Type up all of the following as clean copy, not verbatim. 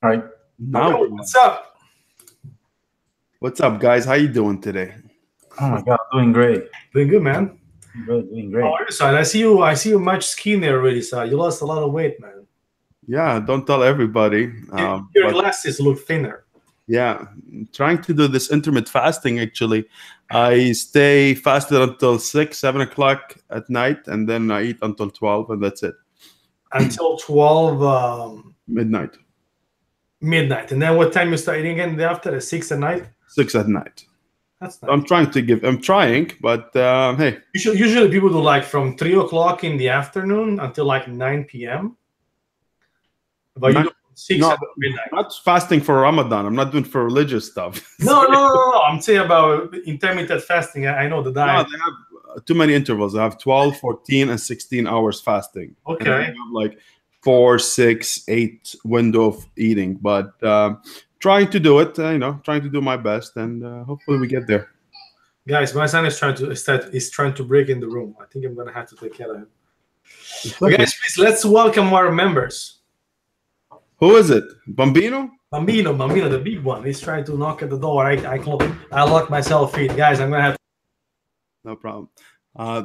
All right. Now, What's up? what's up, guys? How you doing today? Oh my God, doing great. Doing good, man. Doing How great. are you, Saad? I see you. I see you much skinnier already, Saad. You lost a lot of weight, man. Yeah, don't tell everybody. Your But glasses look thinner. yeah, trying to do this intermittent fasting. Actually, I stay fasted until 6, 7 o'clock at night, and then I eat until 12, and that's it. Until 12 Midnight, midnight. And then what time you start eating again in the after? At 6 at night? 6 at night. That's I'm nice. trying to give. I'm trying, but hey, Usually people do like from 3 o'clock in the afternoon until like 9 p.m. But you not do 6 no, at midnight. not fasting for Ramadan. I'm not doing for religious stuff. No. I'm saying about intermittent fasting. I know the No, diet. they have too many intervals. I have 12, 14, and 16 hours fasting. And then I Okay. have like 4, 6, 8 window of eating. But trying to do it, trying to do my best, and hopefully we get there. Guys, my son is trying to break in the room. I think I'm gonna have to take care of him. It's But okay. guys, please let's welcome our members. Who is it? Bambino? Bambino, the big one. He's trying to knock at the door. I locked myself in. Guys, I'm gonna have No problem.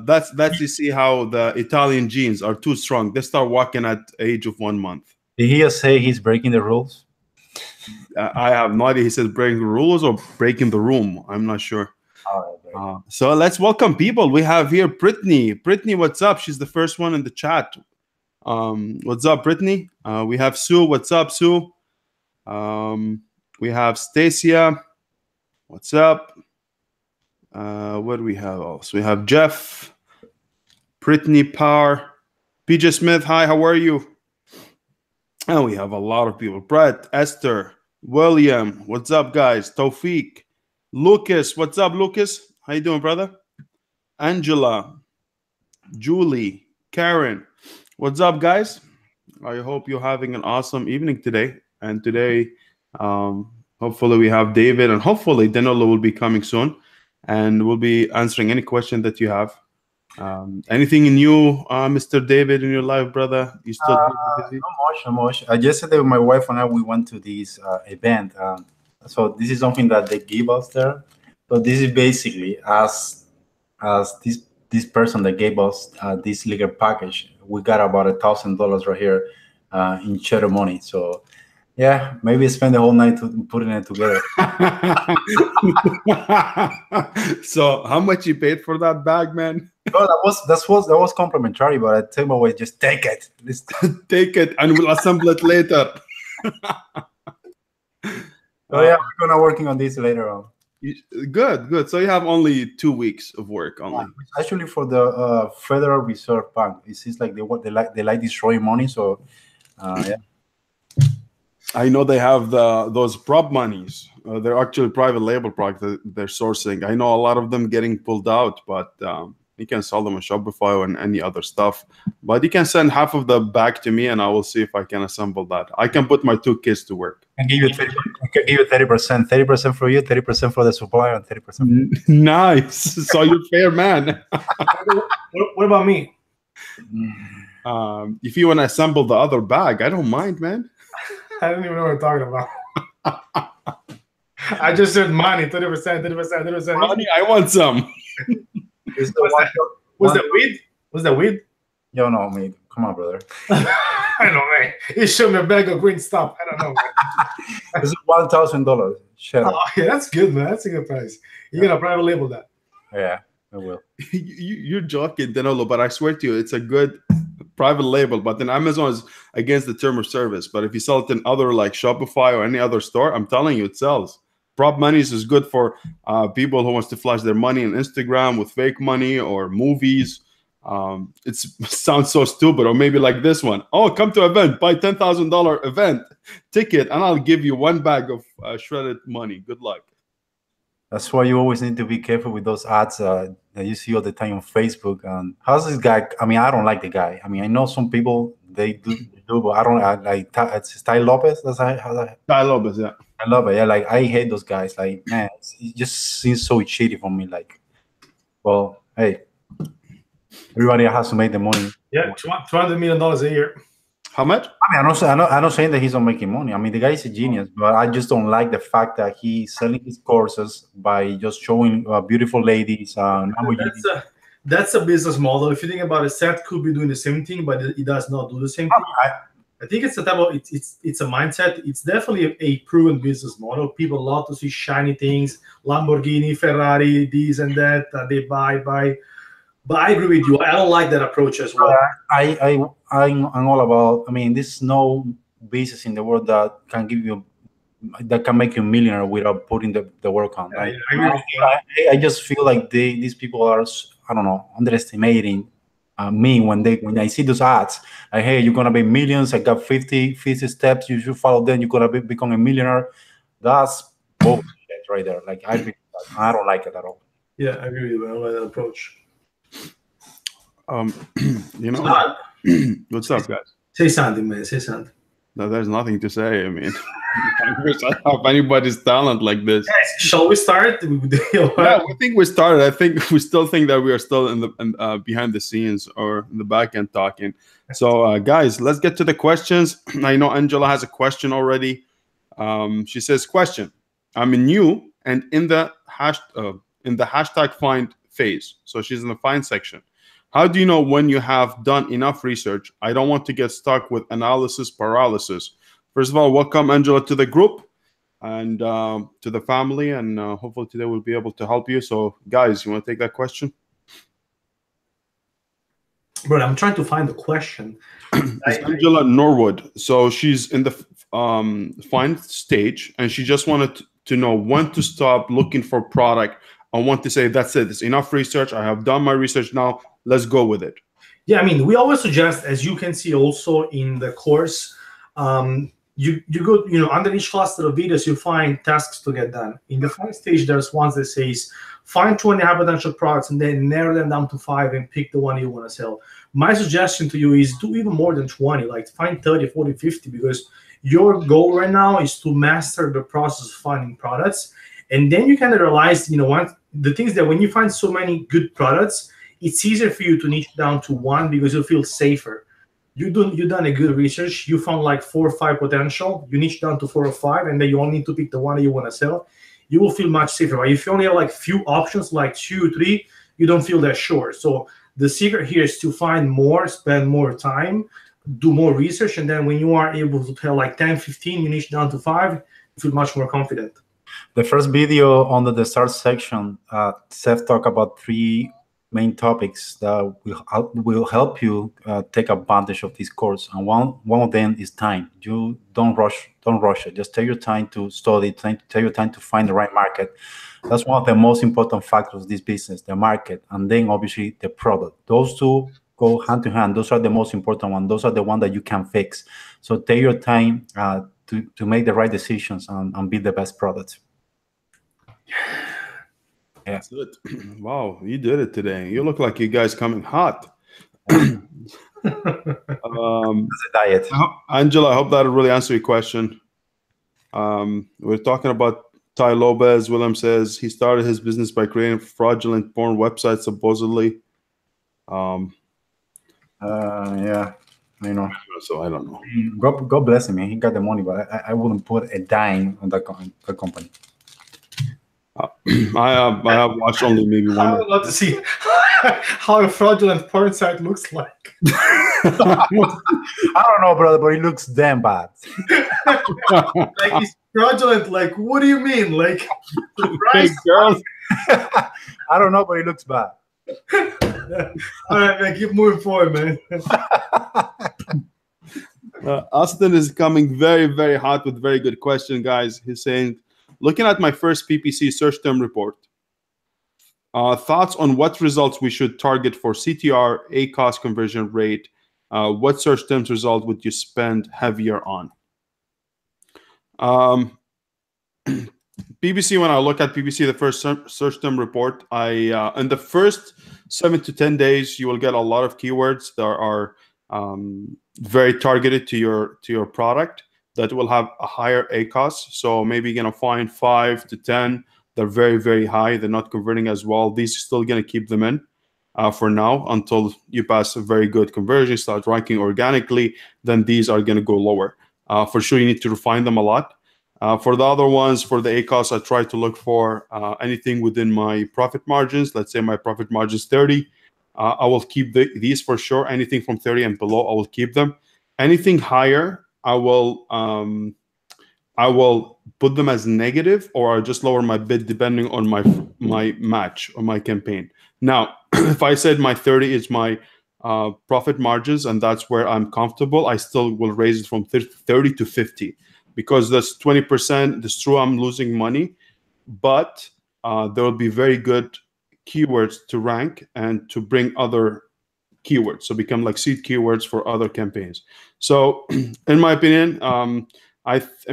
That's you see how the Italian genes are too strong. They start walking at age of 1 month. Did he just say he's breaking the rules? I have no idea. He says breaking the rules or breaking the room. I'm not sure. All right. So let's welcome people. We have here Brittany. Brittany, what's up? She's the first one in the chat. What's up, Brittany? We have Sue. What's up, Sue? We have Stacia. What's up? What do we have else? We have Jeff, Brittany Power, PJ Smith. Hi, how are you? And we have a lot of people. Brett, Esther, William. What's up, guys? Tawfiq, Lucas. What's up, Lucas? How you doing, brother? Angela, Julie, Karen. What's up, guys? I hope you're having an awesome evening today. And today, hopefully we have David, and hopefully Danilo will be coming soon, and we'll be answering any question that you have. Anything new, Mr. David, in your life, brother? You still busy? No much. Yesterday, my wife and I, we went to this event. So this is something that they give us there. So this is basically as this person that gave us this liquor package. We got about $1,000 right here in cheddar money. So yeah, maybe spend the whole night putting it together. So how much you paid for that bag, man? No, that was complimentary, but I tell my wife, just take it. Take it and we'll assemble it later. So yeah, we're gonna working on this later on. Good. So you have only 2 weeks of work only. It's actually for the Federal Reserve Bank. It seems like they like destroying money. So yeah. I know they have those prop monies. They're actually private label products that they're sourcing. I know a lot of them getting pulled out, but you can sell them on Shopify or any other stuff. But you can send half of the bag to me, and I will see if I can assemble that. I can put my 2 kids to work. I can give you 30%. 30% for you, 30% for the supplier, and 30%. Nice. So you're fair, man. What about me? If you want to assemble the other bag, I don't mind, man. I don't even know what I'm talking about. I just said money, 30%. Money, I want some. Was that weed? Was that weed? Yo, no, mate. Come on, brother. I don't know, man. He showed me a bag of green stuff. I don't know, man. This is $1,000. Shut up. Oh, yeah, that's good, man. That's a good price. You're gonna private label that. Yeah, I will. You're joking, Danilo, but I swear to you, it's a good private label. But then Amazon is against the term of service. But if you sell it in other like Shopify or any other store, I'm telling you, it sells. Prop monies is good for people who wants to flash their money on Instagram with fake money or movies. It sounds so stupid. Or maybe like this one. Oh, come to event, buy $10,000 event ticket, and I'll give you 1 bag of shredded money. Good luck. That's why you always need to be careful with those ads that you see all the time on Facebook. And how's this guy? I mean, I don't like the guy. I mean, I know some people they do, but I don't like. It's Ty Lopez. That's how Ty Lopez, yeah. I love it. Yeah, like I hate those guys. Like, man, it just seems so shitty for me. Like, well, hey, everybody has to make the money. Yeah, $200 million a year. How much? I mean, I'm not saying that he's not making money. I mean, the guy is a genius, but I just don't like the fact that he's selling his courses by just showing beautiful ladies, Lamborghini. That's a business model. If you think about it, Seth could be doing the same thing, but he does not do the same thing. I think it's a type of it's a mindset. It's definitely a proven business model. People love to see shiny things, Lamborghini, Ferrari, this and that. They buy. But I agree with you. I don't like that approach as well. I'm all about. I mean, there's no business in the world that can give you that can make you a millionaire without putting the work on. Yeah, I agree with you. I just feel like these people are, I don't know, underestimating me when I see those ads. Like, hey, you're gonna be millions. I got 50 steps. You should follow them. You're gonna become a millionaire. That's bullshit right there. Like I don't like it at all. Yeah, I agree with you. I don't like that approach. You know, what's up, guys? Say something, man. Say something. No, there's nothing to say. I mean, I wish I have anybody's talent like this. Guys, shall we start? Yeah, we think we started. I think we still think that we are still in the behind the scenes or in the back end talking. So, guys, let's get to the questions. I know Angela has a question already. She says, "Question: I'm new and in the hashtag find phase. So she's in the find section. How do you know when you have done enough research? I don't want to get stuck with analysis paralysis." First of all, welcome, Angela, to the group and to the family. And hopefully today we'll be able to help you. So, guys, you want to take that question? Bro, I'm trying to find the question. It's Angela Norwood. So she's in the find stage, and she just wanted to know when to stop looking for product. I want to say, that's it. It's enough research. I have done my research now. Let's go with it. Yeah, I mean, we always suggest, as you can see also in the course, you go, under each cluster of videos, you find tasks to get done. In the find stage, there's ones that says, find 20 high potential products and then narrow them down to 5 and pick the one you want to sell. My suggestion to you is do even more than 20, like find 30, 40, 50, because your goal right now is to master the process of finding products. And then you kind of realize, the things that when you find so many good products, it's easier for you to niche down to one because you feel safer. You've done a good research. You found like 4 or 5 potential. You niche down to 4 or 5, and then you only need to pick the one that you want to sell. You will feel much safer. But if you only have like few options, like 2 or 3, you don't feel that sure. So the secret here is to find more, spend more time, do more research, and then when you are able to tell like 10, 15, you niche down to 5, you feel much more confident. The first video under the start section, Seth talked about 3 main topics that will help you take advantage of this course, and one of them is time. You don't rush it. Just take your time to study, take your time to find the right market. That's one of the most important factors of this business, the market, and then obviously the product. Those two go hand to hand. Those are the most important ones. Those are the ones that you can fix. So take your time to make the right decisions and build the best products. Yeah. That's it. Wow, you did it today. You look like you guys coming hot. It's a diet. Angela, I hope that really answered your question. We're talking about Ty Lopez. William says he started his business by creating fraudulent porn websites, supposedly. Yeah, I know. So I don't know. God bless him. He got the money, but I wouldn't put a dime on that company. I have watched only maybe one. I would love to see how a fraudulent porn site looks like. I don't know, brother, but it looks damn bad. Like he's fraudulent. Like, what do you mean? Like, Hey, girl. I don't know, but it looks bad. All right, man, keep moving forward, man. Austin is coming very, very hot with very good question, guys. He's saying, looking at my first PPC search term report, thoughts on what results we should target for CTR, ACOS conversion rate, what search terms result would you spend heavier on? PPC, when I look at PPC, the first search term report, in the first 7 to 10 days, you will get a lot of keywords that are very targeted to your product that will have a higher ACOS. So maybe you're gonna find 5 to 10. They're very, very high. They're not converting as well. These are still gonna keep them in. for now until you pass a very good conversion, start ranking organically. Then these are going to go lower. For sure, you need to refine them a lot. For the other ones, for the ACOS, I try to look for anything within my profit margins. Let's say my profit margin is 30. I will keep these for sure. Anything from 30 and below, I will keep them. Anything higher, I will put them as negative, or I'll just lower my bid depending on my match or my campaign. Now, if I said my 30 is my profit margins and that's where I'm comfortable, I still will raise it from 30 to 50, because that's 20%. It's true I'm losing money, but there will be very good keywords to rank and to bring other keywords, so become like seed keywords for other campaigns. So in my opinion, I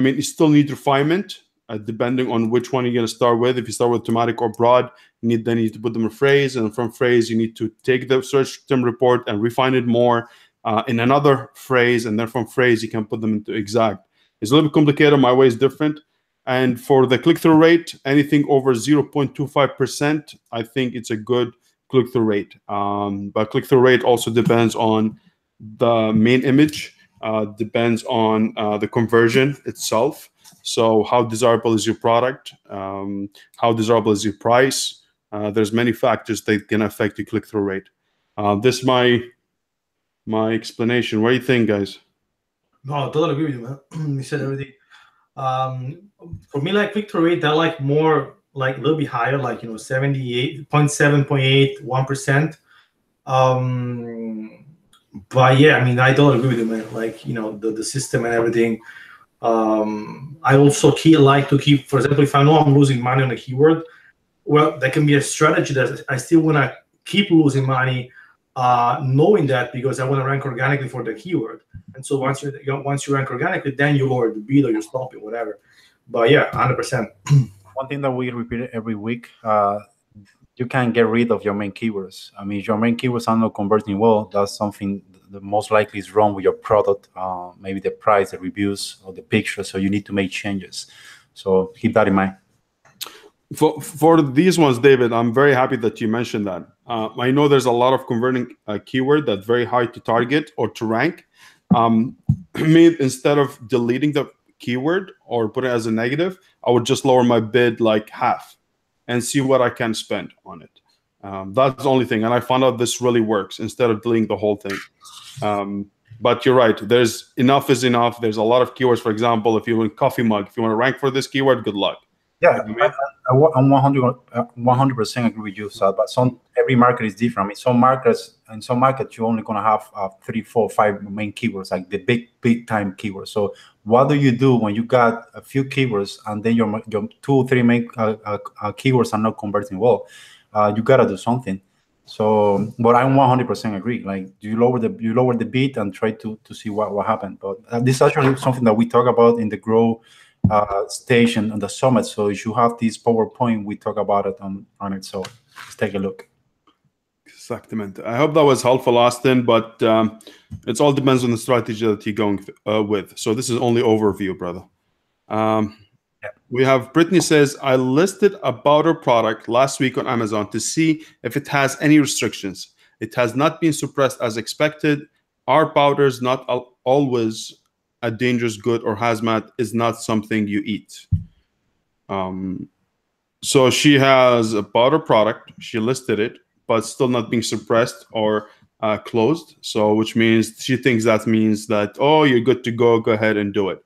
mean, you still need refinement depending on which one you're going to start with. If you start with thematic or broad, you need to put them in phrase, and from phrase you need to take the search term report and refine it more in another phrase, and then from phrase you can put them into exact. It's a little bit complicated. My way is different. And for the click-through rate, anything over 0.25%, I think it's a good click-through rate. But click-through rate also depends on the main image, depends on the conversion itself. So how desirable is your product? How desirable is your price? There's many factors that can affect your click-through rate. This is my explanation. What do you think, guys? No, I totally agree with you, man. You said everything. For me, like click-through rate, I like more, like a little bit higher, like 78.7.8, 1%. But yeah, I mean, I don't agree with you, man. Like the system and everything. I also like to keep, for example, if I know I'm losing money on a keyword, well, that can be a strategy that I still want to keep losing money, knowing that, because I want to rank organically for the keyword. And so once you rank organically, then you lower the bid or you stop it, whatever. But yeah, 100%. One thing that we repeat every week, you can get rid of your main keywords. I mean, if your main keywords are not converting well, that's something that most likely is wrong with your product. Maybe the price, the reviews, or the picture. So you need to make changes. So keep that in mind. For these ones, David, I'm very happy that you mentioned that. I know there's a lot of converting keyword that's very hard to target or to rank. Instead of deleting the keyword or put it as a negative, I would just lower my bid like half and see what I can spend on it. That's the only thing. And I found out this really works instead of deleting the whole thing. But you're right. There's enough is enough. There's a lot of keywords. For example, if you want coffee mug, if you want to rank for this keyword, good luck. Yeah, I'm 100% agree with you, Saad. But every market is different. I mean, some markets you're only gonna have 3, 4, 5 main keywords, like the big time keywords. So what do you do when you got a few keywords and then your 2 or 3 main keywords are not converting well? You gotta do something. So, but I 100% agree. Like you lower the bid and try to see what happened. But this is actually something that we talk about in the Grow station on the summit. So if you have this PowerPoint, we talk about it on it. So let's take a look. Exactamente. I hope that was helpful, Austin, but it all depends on the strategy that you're going with. So this is only overview, brother. We have Brittany says, I listed a powder product last week on Amazon to see if it has any restrictions. It has not been suppressed as expected. Are powders not always a dangerous good, or hazmat is not something you eat? So she has a powder product. She listed it, but still not being suppressed or closed. So which means she thinks that means that, oh, you're good to go. Go ahead and do it.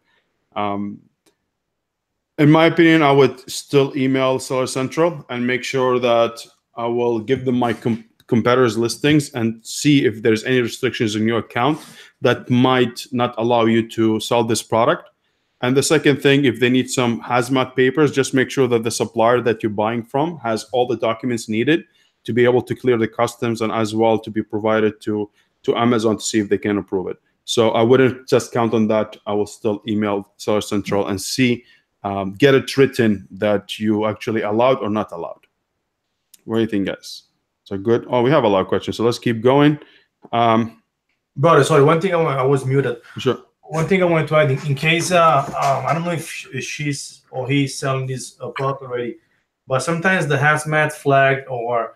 In my opinion, I would still email Seller Central and make sure that I will give them my competitors' listings and see if there's any restrictions in your account that might not allow you to sell this product. And the second thing, if they need some hazmat papers, just make sure that the supplier that you're buying from has all the documents needed to be able to clear the customs, and as well to be provided to Amazon to see if they can approve it. So I wouldn't just count on that. I will still email Seller Central and see, get it written that you actually allowed or not allowed. What do you think, guys? So good. Oh, we have a lot of questions, so let's keep going. Brother, sorry, one thing I was muted. Sure. One thing I wanted to add, in case I don't know if she's or he's selling this product already, but sometimes the hazmat flag or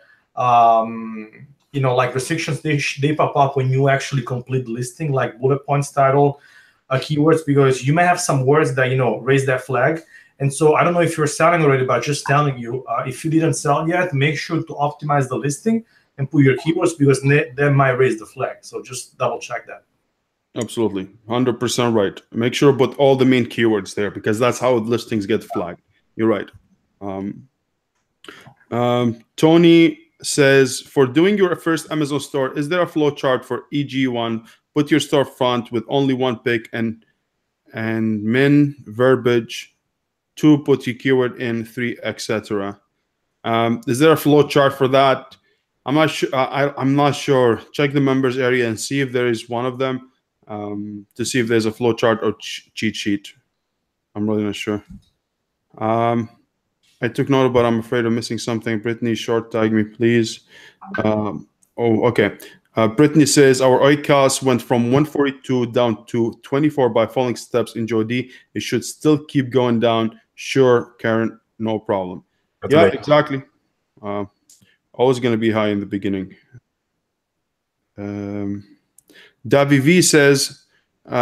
like restrictions, they pop up when you actually complete the listing, like bullet points, title, keywords, because you may have some words that raise that flag. And so I don't know if you're selling already, but just telling you, if you didn't sell yet, make sure to optimize the listing and put your keywords, because they might raise the flag. So just double check that. Absolutely, 100% right. Make sure to put all the main keywords there, because that's how listings get flagged. You're right. Tony says, for doing your first Amazon store, is there a flow chart for EG1? Put your storefront with only one pick and min verbiage. 2, put your keyword in. 3, etc. Is there a flow chart for that? I'm not sure. I'm not sure. Check the members area and see if there is one of them, to see if there's a flow chart or cheat sheet. I'm really not sure. I took note, but I'm afraid I'm missing something. Brittany, short tag me, please. Okay. Brittany says, our OICAS went from 142 down to 24 by following steps in Jody. It should still keep going down. Sure, Karen, no problem. Yeah, exactly. Always going to be high in the beginning. Davi V says,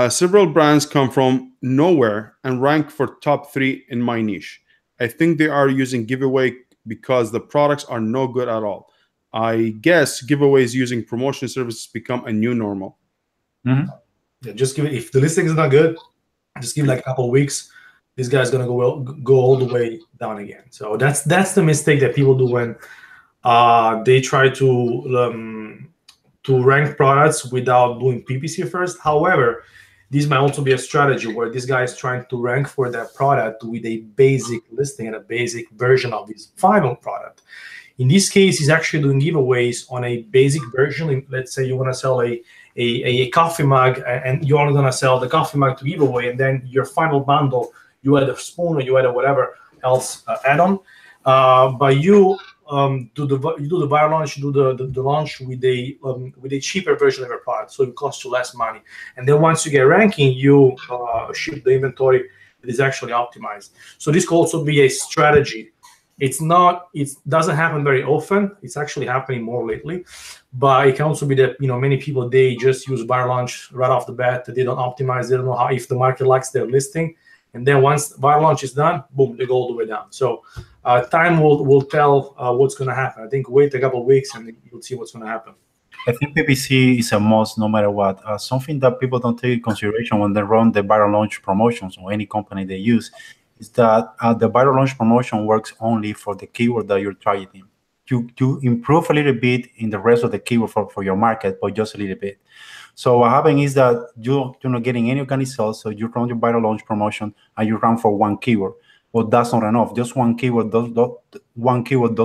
several brands come from nowhere and rank for top 3 in my niche. I think they are using giveaway because the products are no good at all. I guess giveaways using promotion services become a new normal. Mm-hmm. Yeah, just give it. If the listing is not good, just give it like a couple of weeks. This guy's gonna go all the way down again. So that's the mistake that people do when they try to rank products without doing PPC first. However, this might also be a strategy where this guy is trying to rank for that product with a basic listing and a basic version of his final product. In this case, he's actually doing giveaways on a basic version. Let's say you want to sell a coffee mug, and you're only going to sell the coffee mug to giveaway, and then your final bundle, you add a spoon or you add a whatever else add-on. But you do the buy launch, do the launch with a cheaper version of your product, so it costs you less money. And then once you get ranking, you ship the inventory that is actually optimized. So this could also be a strategy. It doesn't happen very often. It's actually happening more lately, but it can also be that many people, they just use buy launch right off the bat. They don't optimize. They don't know if the market likes their listing. And then once buy launch is done, boom, they go all the way down. So time will tell what's going to happen. I think wait a couple of weeks and you'll see what's going to happen. I think PPC is a must no matter what. Something that people don't take into consideration when they run the viral launch promotions or any company they use is that the viral launch promotion works only for the keyword that you're targeting. You improve a little bit in the rest of the keyword for your market, but just a little bit. So what happens is that you're not getting any organic sales, so you run your viral launch promotion and you run for one keyword. But that's not enough. Just one keyword does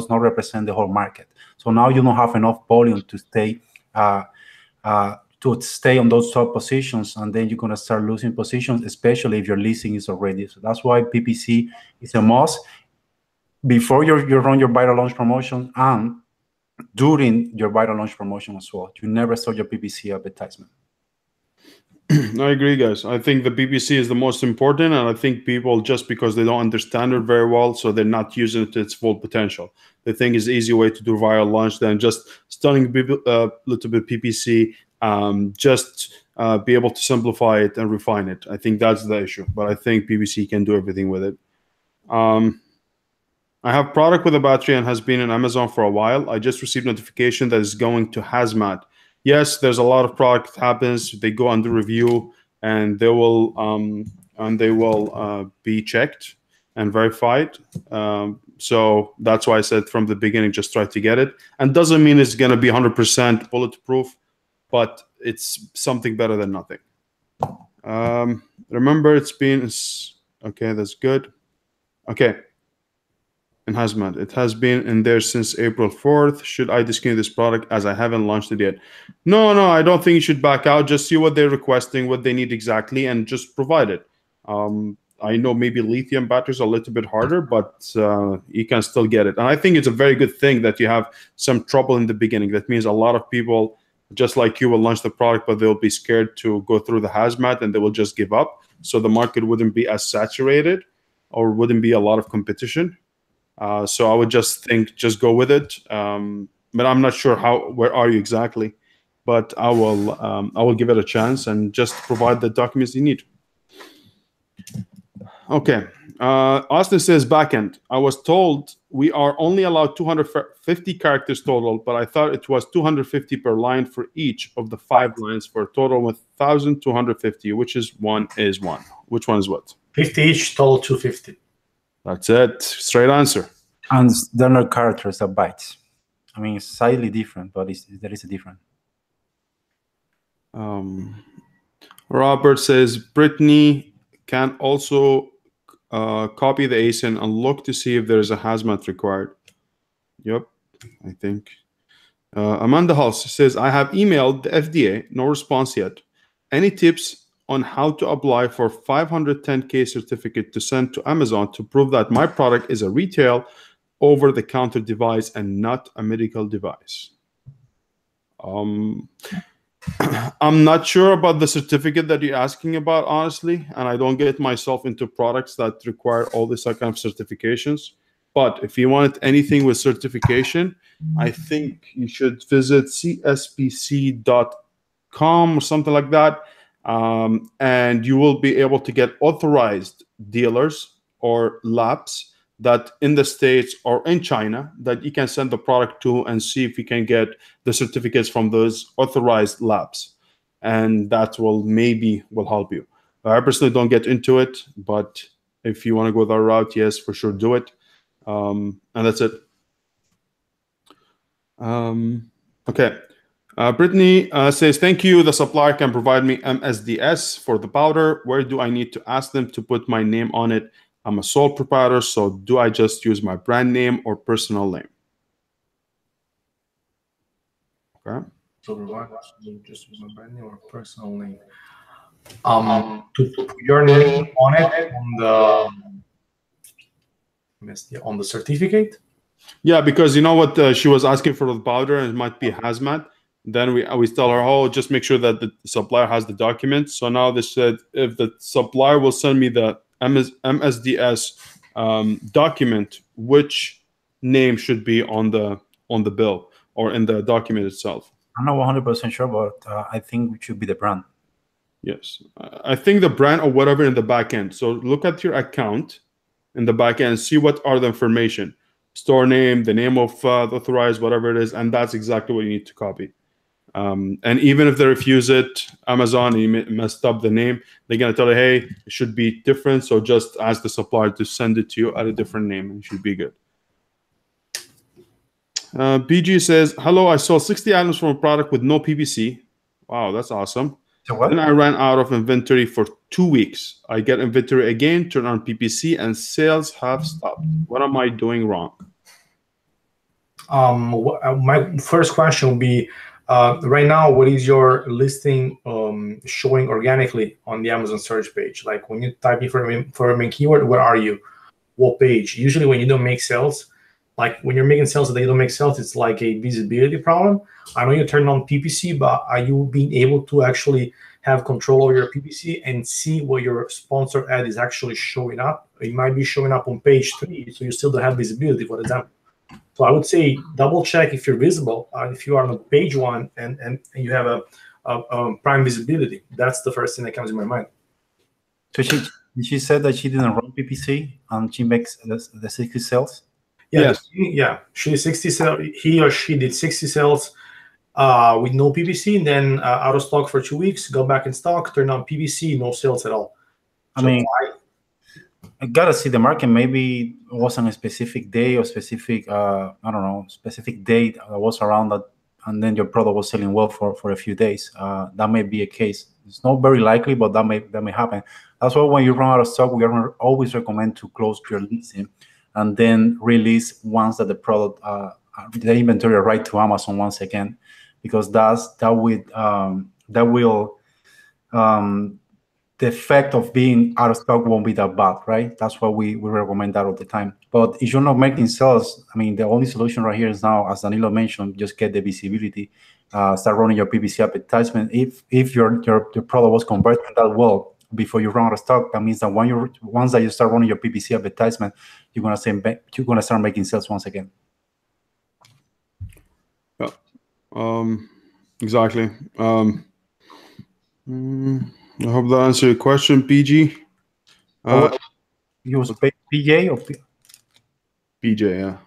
not represent the whole market. So now you don't have enough volume to stay on those top positions, and then you're going to start losing positions, especially if your listing is already. So that's why PPC is a must before you run your viral launch promotion and during your viral launch promotion as well. You never start your PPC advertisement. I agree, guys. I think the PPC is the most important, and I think people, just because they don't understand it very well, so they're not using it to its full potential. They think it's an easy way to do viral launch than just stunning a little bit PPC, be able to simplify it and refine it. I think that's the issue, but I think PPC can do everything with it. I have product with a battery and has been in Amazon for a while. I just received notification that it's going to hazmat. Yes, there's a lot of product that happens. They go under review, and they will be checked and verified. So that's why I said from the beginning, just try to get it. And doesn't mean it's going to be 100% bulletproof, but it's something better than nothing. Remember, okay. That's good. Okay. In hazmat, it has been in there since April 4th. Should I discontinue this product as I haven't launched it yet? No, I don't think you should back out. Just see what they're requesting, what they need exactly, and just provide it. I know maybe lithium batteries are a little bit harder, but you can still get it. And I think it's a very good thing that you have some trouble in the beginning. That means a lot of people, just like you, will launch the product, but they'll be scared to go through the hazmat and they will just give up. So the market wouldn't be as saturated, or wouldn't be a lot of competition. So I would just go with it. but I'm not sure where are you exactly. But I will give it a chance and just provide the documents you need. Okay. Austin says backend. I was told we are only allowed 250 characters total, but I thought it was 250 per line for each of the 5 lines for a total of 1,250. Which one is one? Which one is what? 50 each, total 250. That's it. Straight answer. And they're not characters, are bytes. I mean, it's slightly different, but there is a difference. Robert says Brittany can also copy the ASIN and look to see if there's a hazmat required. Yep, I think. Amanda Hulse says, I have emailed the FDA, no response yet. Any tips on how to apply for 510K certificate to send to Amazon to prove that my product is a retail over-the-counter device and not a medical device? I'm not sure about the certificate that you're asking about, honestly, and I don't get myself into products that require all this kind of certifications. But if you want anything with certification, I think you should visit cspc.com or something like that, and you will be able to get authorized dealers or labs that in the States or in China that you can send the product to and see if you can get the certificates from those authorized labs. And that will help you. I personally don't get into it, but if you want to go that route, yes, for sure, do it. And that's it. Okay. Brittany says, thank you. The supplier can provide me MSDS for the powder. Where do I need to ask them to put my name on it? I'm a sole proprietor, so do I just use my brand name or personal name? Okay. So just use my brand name or personal name. To put your name on it on the certificate. Yeah, because you know what, she was asking for the powder, and it might be hazmat. Then we tell her, oh, just make sure that the supplier has the document. So now they said if the supplier will send me the MSDS document, which name should be on the bill or in the document itself? I'm not 100% sure, but I think it should be the brand. Yes, I think the brand or whatever in the back end. So look at your account in the back end, see what are the information, store name, the name of the authorized, whatever it is, and that's exactly what you need to copy. And even if they refuse it, Amazon, and you messed up the name, they're going to tell you, hey, it should be different. So just ask the supplier to send it to you at a different name, and it should be good. BG says, hello, I sold 60 items from a product with no PPC. Wow, that's awesome. So what? Then I ran out of inventory for 2 weeks. I get inventory again, turn on PPC, and sales have stopped. What am I doing wrong? My first question would be, right now, what is your listing showing organically on the Amazon search page? Like when you type in for a main keyword, where are you? What page? Usually when you don't make sales, like when you're making sales and they don't make sales, it's like a visibility problem. I know you turned on PPC, but are you being able to actually have control over your PPC and see where your sponsor ad is actually showing up? It might be showing up on page 3, so you still don't have visibility, for example. So I would say double check if you're visible, if you are on page 1 and you have a prime visibility. That's the first thing that comes in my mind. So she said that she didn't run PPC and she makes the 60 sales? Yeah, yes. She 60 sales. He or she did 60 sales with no PPC, and then out of stock for 2 weeks, go back in stock, turn on PPC, no sales at all. I mean, I gotta see the market. Maybe it was on a specific day or specific, I don't know, specific date that was around that, and then your product was selling well for a few days. That may be a case. It's not very likely, but that may happen. That's why when you run out of stock, we always recommend to close your listing and then release once that the product, the inventory right to Amazon once again, because that will the effect of being out of stock won't be that bad, right? That's why we recommend that all the time. But if you're not making sales, I mean, the only solution right here is now, as Danilo mentioned, just get the visibility, start running your PPC advertisement. If your product was converting that well before you run out of stock, that means that once that you start running your PPC advertisement, you're gonna start making sales once again. Exactly. I hope that answered your question, PG. You speak PJ or PJ, yeah.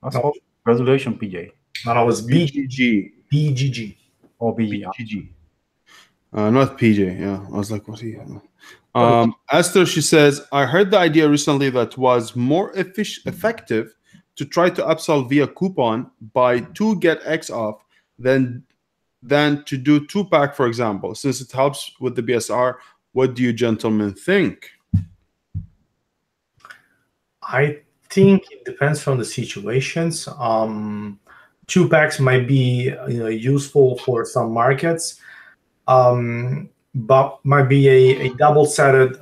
that's No, all. Congratulations, PJ. no, it was BGG. BGG. Or BG. BGG. Not PJ. Yeah, I was like, what's he? Sorry. Esther, she says, I heard the idea recently that was more effective to try to upsell via coupon, buy 2 get X off, than to do 2-pack, for example. Since it helps with the BSR, what do you gentlemen think? I think it depends from the situations. 2-packs might be useful for some markets, but might be a double-sided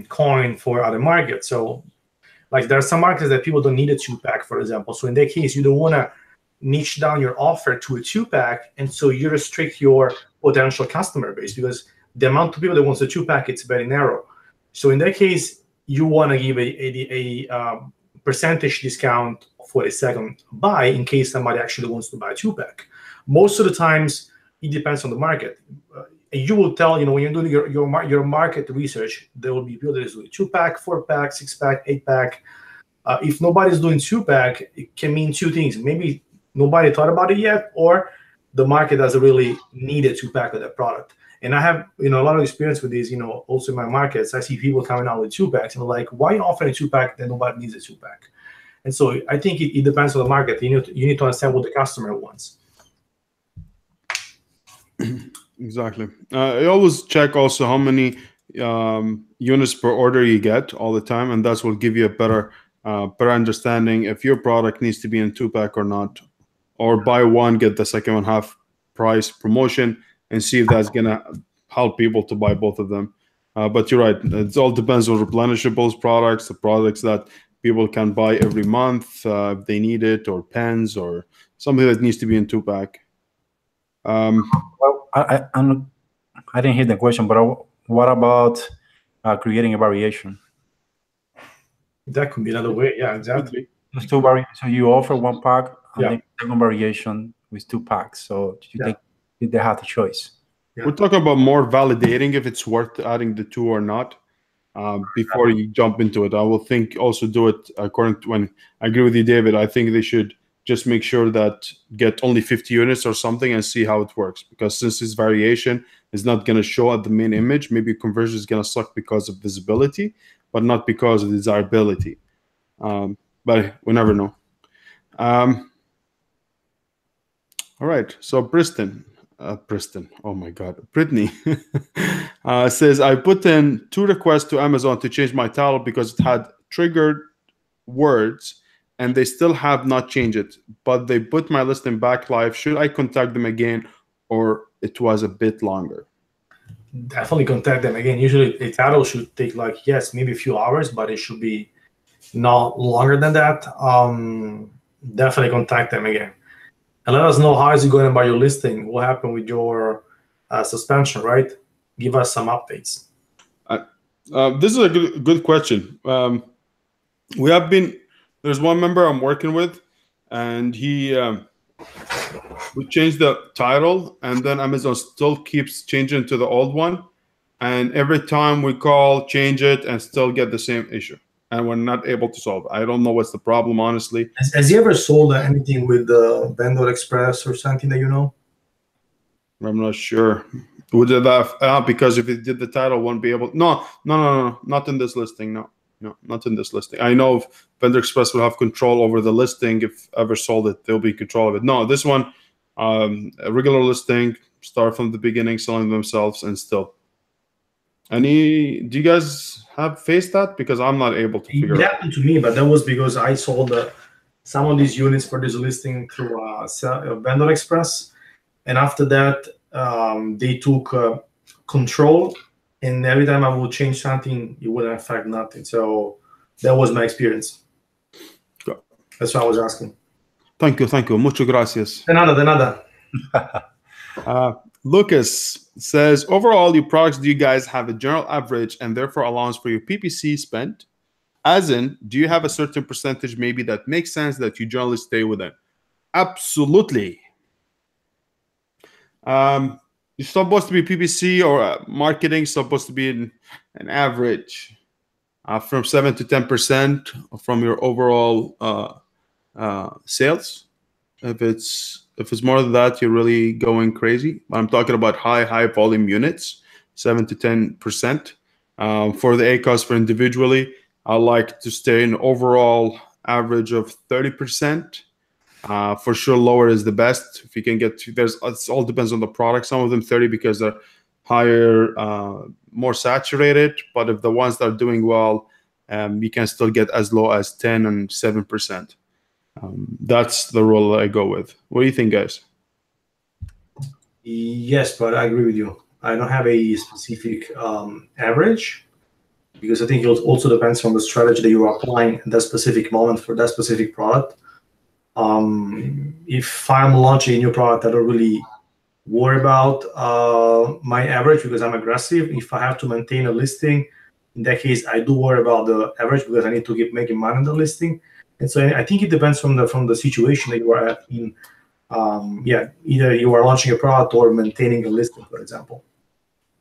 coin for other markets. So, like there are some markets that people don't need a 2-pack, for example. So in that case, you don't want to niche down your offer to a 2-pack, and so you restrict your potential customer base because the amount of people that wants a 2-pack it's very narrow. So in that case, you want to give a percentage discount for a second buy in case somebody actually wants to buy a 2-pack. Most of the times, it depends on the market. You will tell, when you're doing your market research, there will be people that is doing 2-pack, 4-pack, 6-pack, 8-pack. If nobody's doing 2-pack, it can mean 2 things. Maybe nobody thought about it yet, or the market doesn't really need a 2-pack of that product. And I have, a lot of experience with these, also in my markets. I see people coming out with 2-packs and like, why offer a 2-pack that nobody needs a 2-pack? And so I think it depends on the market. You need to understand what the customer wants. Exactly. I always check also how many units per order you get all the time, and that's will give you a better understanding if your product needs to be in 2-pack or not, or buy one get the second one half price promotion, and see if that's gonna help people to buy both of them. But you're right; it all depends on replenishables products, the products that people can buy every month if they need it, or pens, or something that needs to be in 2-pack. Well, I didn't hear the question, but what about creating a variation? That could be another way. Yeah, exactly. There's 2 variations. So you offer 1-pack and Yeah. then second variation with 2 packs. So they have the choice. Yeah. We're talking about more validating if it's worth adding the 2 or not before you jump into it. I will think also do it according to when I agree with you, David. I think they should just make sure that get only 50 units or something and see how it works. Because since this variation is not going to show at the main image, maybe conversion is going to suck because of visibility, but not because of desirability. But we never know. All right. So Preston, oh my God, Brittany says, I put in 2 requests to Amazon to change my title because it had triggered words and they still have not changed it, but they put my listing back live. Should I contact them again, or it was a bit longer? Definitely contact them again. Usually a title should take maybe a few hours, but it should be not longer than that. Definitely contact them again. And let us know how is it going about your listing. What happened with your suspension, right? Give us some updates. This is a good question. There's one member I'm working with, and we changed the title, and then Amazon still keeps changing to the old one. And every time we call, change it, and still get the same issue. And we're not able to solve it. I don't know what's the problem, honestly. Has he ever sold anything with the Vendor Express or something that you know? I'm not sure. Would it have, because if it did the title, won't be able. No, not in this listing. No, not in this listing. I know if Vendor Express will have control over the listing. If ever sold it, they'll be in control of it. No, this one, a regular listing, start from the beginning, selling themselves, and still. Do you guys have faced that? Because I'm not able to figure it out. It happened to me, but that was because I sold some of these units for this listing through Vendor Express. And after that, they took control, and every time I would change something, it wouldn't affect nothing. So that was my experience. Go. That's why I was asking. Thank you. Muchas gracias. De nada. Lucas says, overall, your products, do you guys have a general average and therefore allowance for your PPC spent? As in, do you have a certain percentage maybe that makes sense that you generally stay within? Absolutely. It's supposed to be PPC or marketing supposed to be an average from 7 to 10% from your overall sales. If it's more than that, you're really going crazy. I'm talking about high volume units, 7 to 10%. For the ACOS for individually, I like to stay in overall average of 30%. For sure, lower is the best. If you can get to, it all depends on the product. Some of them 30 because they're higher, more saturated. But if the ones that are doing well, you can still get as low as 10 and 7%. That's the rule I go with. What do you think, guys? Yes, but I agree with you. I don't have a specific average because I think it also depends on the strategy that you are applying at that specific moment for that specific product. If I'm launching a new product, I don't really worry about my average because I'm aggressive. If I have to maintain a listing, in that case, I do worry about the average because I need to keep making money on the listing. And so I think it depends from the situation that you are at in. Either you are launching a product or maintaining a listing, for example.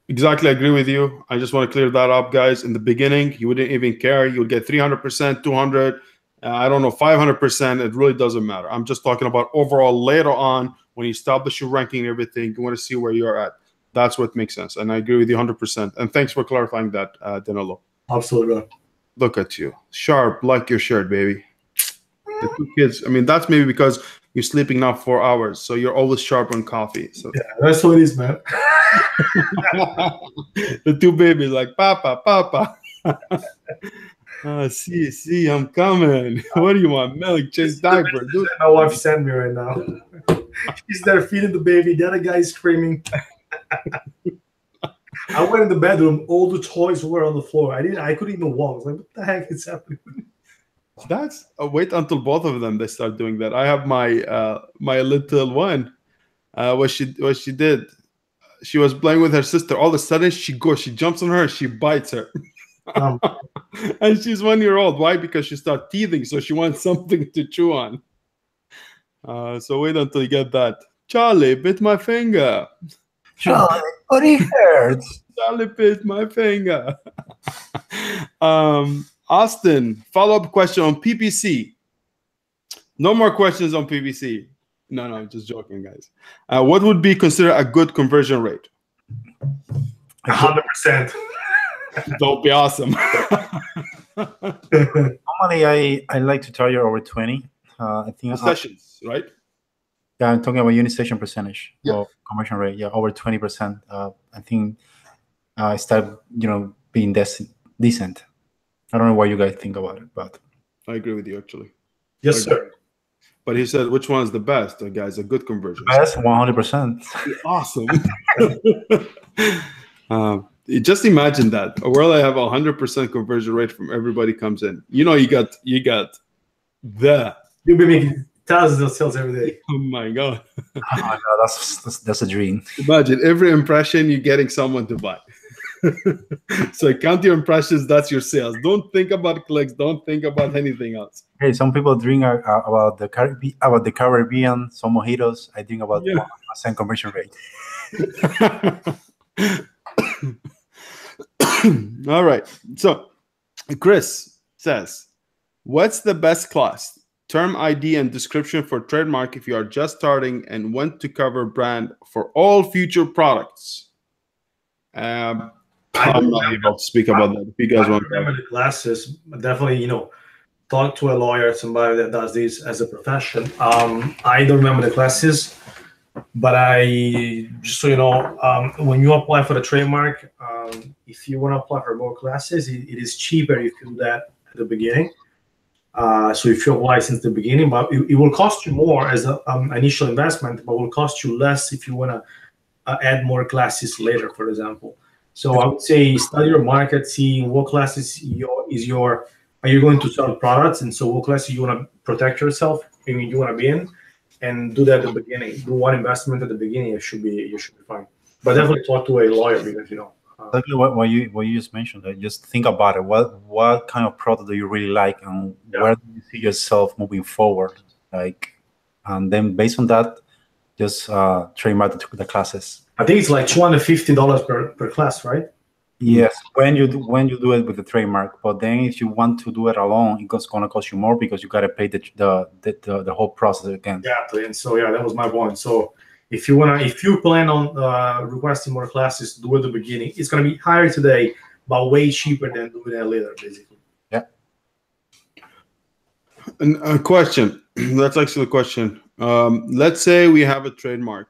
Exactly, I agree with you. I just want to clear that up, guys. In the beginning, you wouldn't even care. You would get 300%, 200, I don't know, 500%. It really doesn't matter. I'm just talking about overall later on when you establish your ranking and everything. You want to see where you're at. That's what makes sense. And I agree with you 100%. And thanks for clarifying that, Danilo. Absolutely. Look at you. Sharp, like your shirt, baby. The 2 kids, I mean, that's maybe because you're sleeping now 4 hours. So you're always sharp on coffee. So yeah, that's what it is, man. The 2 babies like, Papa. See, I'm coming. What do you want? Milk, change diaper. My wife sent me right now. She's there feeding the baby. The other guy is screaming. I went in the bedroom. All the toys were on the floor. I couldn't even walk. I was like, what the heck is happening? That's wait until both of them they start doing that. I have my my little one. What she did, she was playing with her sister. All of a sudden, she jumps on her, she bites her. And she's 1 year old. Why? Because she starts teething, so she wants something to chew on. So wait until you get that. Charlie bit my finger. Charlie, but it hurts. Charlie bit my finger. Austin, follow-up question on PPC. No more questions on PPC. No, just joking, guys. What would be considered a good conversion rate? 100%. Don't be awesome. Normally, I like to target over 20. I think sessions, right? Yeah, I'm talking about unit session percentage Yeah. or conversion rate. Yeah, over 20%. I think I start, being decent. I don't know what you guys think about it, but I agree with you actually. Yes, sir. But he said, which one is the best, guys? A good conversion. Best 100%. Awesome. Just imagine that a world I have 100% conversion rate from everybody comes in. You got the. You'll be making thousands of sales every day. Oh my god. Oh my god, that's a dream. Imagine every impression you're getting someone to buy. So count your impressions. That's your sales. Don't think about clicks. Don't think about anything else. Hey, some people drink about the Caribbean, some mojitos. I think about 1% conversion rate. All right. So Chris says, what's the best class? Term ID and description for trademark if you are just starting and want to cover brand for all future products. I'm not able to speak about that. If you guys want to remember the classes, definitely, talk to a lawyer, somebody that does this as a profession. I don't remember the classes, but just so you know, when you apply for the trademark, if you want to apply for more classes, it is cheaper if you do that at the beginning. So if you apply since the beginning, but it will cost you more as an initial investment, but will cost you less if you want to add more classes later, for example. So I would say study your market, see what classes are you going to sell products, and so what classes you want to protect yourself, and you want to be in, and do that at the beginning. Do one investment at the beginning, you should be fine. But definitely talk to a lawyer because exactly what you just mentioned. Just think about it. What kind of product do you really like, and where do you see yourself moving forward? And then based on that, just trademark the classes. I think it's like $250 per class, right? Yes, when you do it with the trademark, but then if you want to do it alone, it's going to cost you more because you got to pay the whole process again. Exactly, and so yeah, that was my point. So if you plan on requesting more classes, do it at the beginning. It's going to be higher today, but way cheaper than doing it later, basically. Yeah. And a question. That's actually a question. Let's say we have a trademark.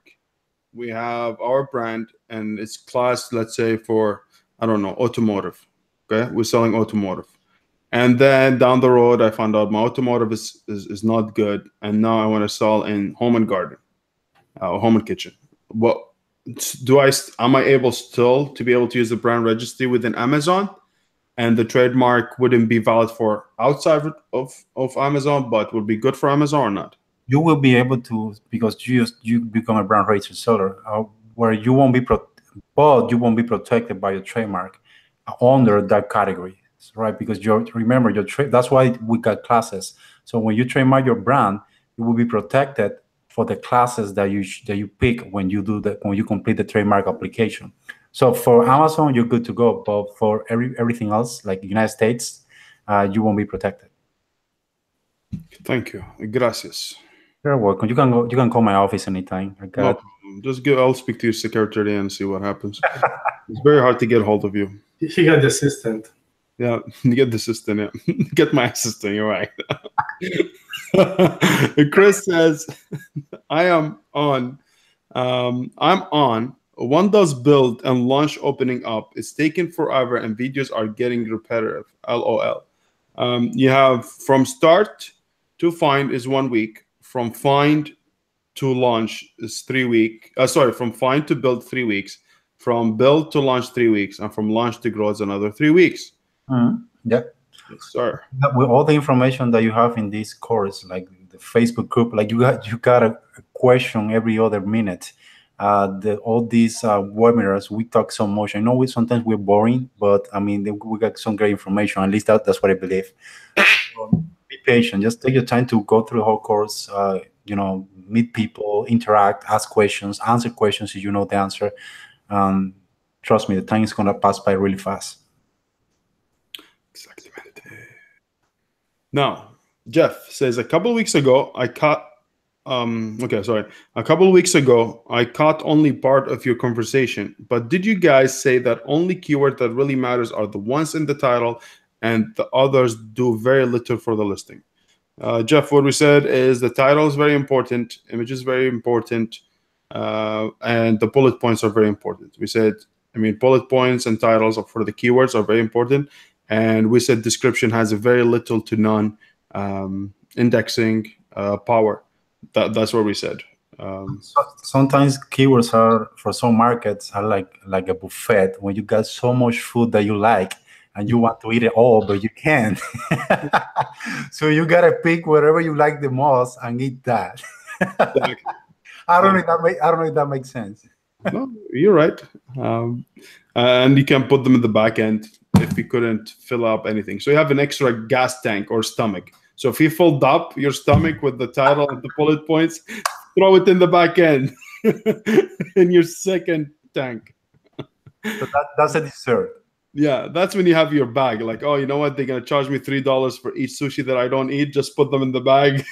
We have our brand, and it's classed, let's say, for, I don't know, automotive. Okay, we're selling automotive, and then down the road, I found out my automotive is not good, and now I want to sell in home and garden, home and kitchen. What am I able still to be able to use the brand registry within Amazon, and the trademark wouldn't be valid for outside of Amazon, but would be good for Amazon or not? You will be able to, because you become a brand registered seller, where you won't be protected by your trademark under that category, right? Because remember your trade. That's why we got classes. So when you trademark your brand, you will be protected for the classes that you pick when you complete the trademark application. So for Amazon, you're good to go, but for everything else, like United States, you won't be protected. Thank you. Gracias. You're welcome. You can call my office anytime. No problem. I'll speak to your secretary and see what happens. It's very hard to get hold of you. You got the assistant. Yeah, get the assistant. Yeah, get my assistant. You're right. Chris says, I'm on. One does build and launch opening up. It's taken forever and videos are getting repetitive. LOL. You have from start to find is 1 week. From find to launch is 3 weeks. From find to build 3 weeks. From build to launch 3 weeks. And from launch to grow is another 3 weeks. Yeah. Yes, sir. With all the information that you have in this course, like the Facebook group, like you got a question every other minute. All these webinars, we talk so much. I know sometimes we're boring, but I mean we got some great information. At least that's what I believe. Be patient. Just take your time to go through the whole course. Meet people, interact, ask questions, answer questions if you know the answer. Trust me, the time is gonna pass by really fast. Exactly. Now, Jeff says a couple of weeks ago I caught only part of your conversation, but did you guys say that only keyword that really matters are the ones in the title and the others do very little for the listing? Jeff, what we said is the title is very important, image is very important, and the bullet points are very important. We said, bullet points and titles for the keywords are very important. And we said description has a very little to none indexing power. That's what we said. Sometimes keywords are, for some markets, are like a buffet when you got so much food that you like and you want to eat it all, but you can't. So you gotta pick whatever you like the most and eat that. I don't know if that makes sense. No, you're right. And you can put them in the back end if you couldn't fill up anything. So you have an extra gas tank or stomach. So if you filled up your stomach with the title and the bullet points, throw it in the back end in your second tank. So that's a dessert. Yeah, that's when you have your bag. Like, oh, you know what? They're going to charge me $3 for each sushi that I don't eat. Just put them in the bag.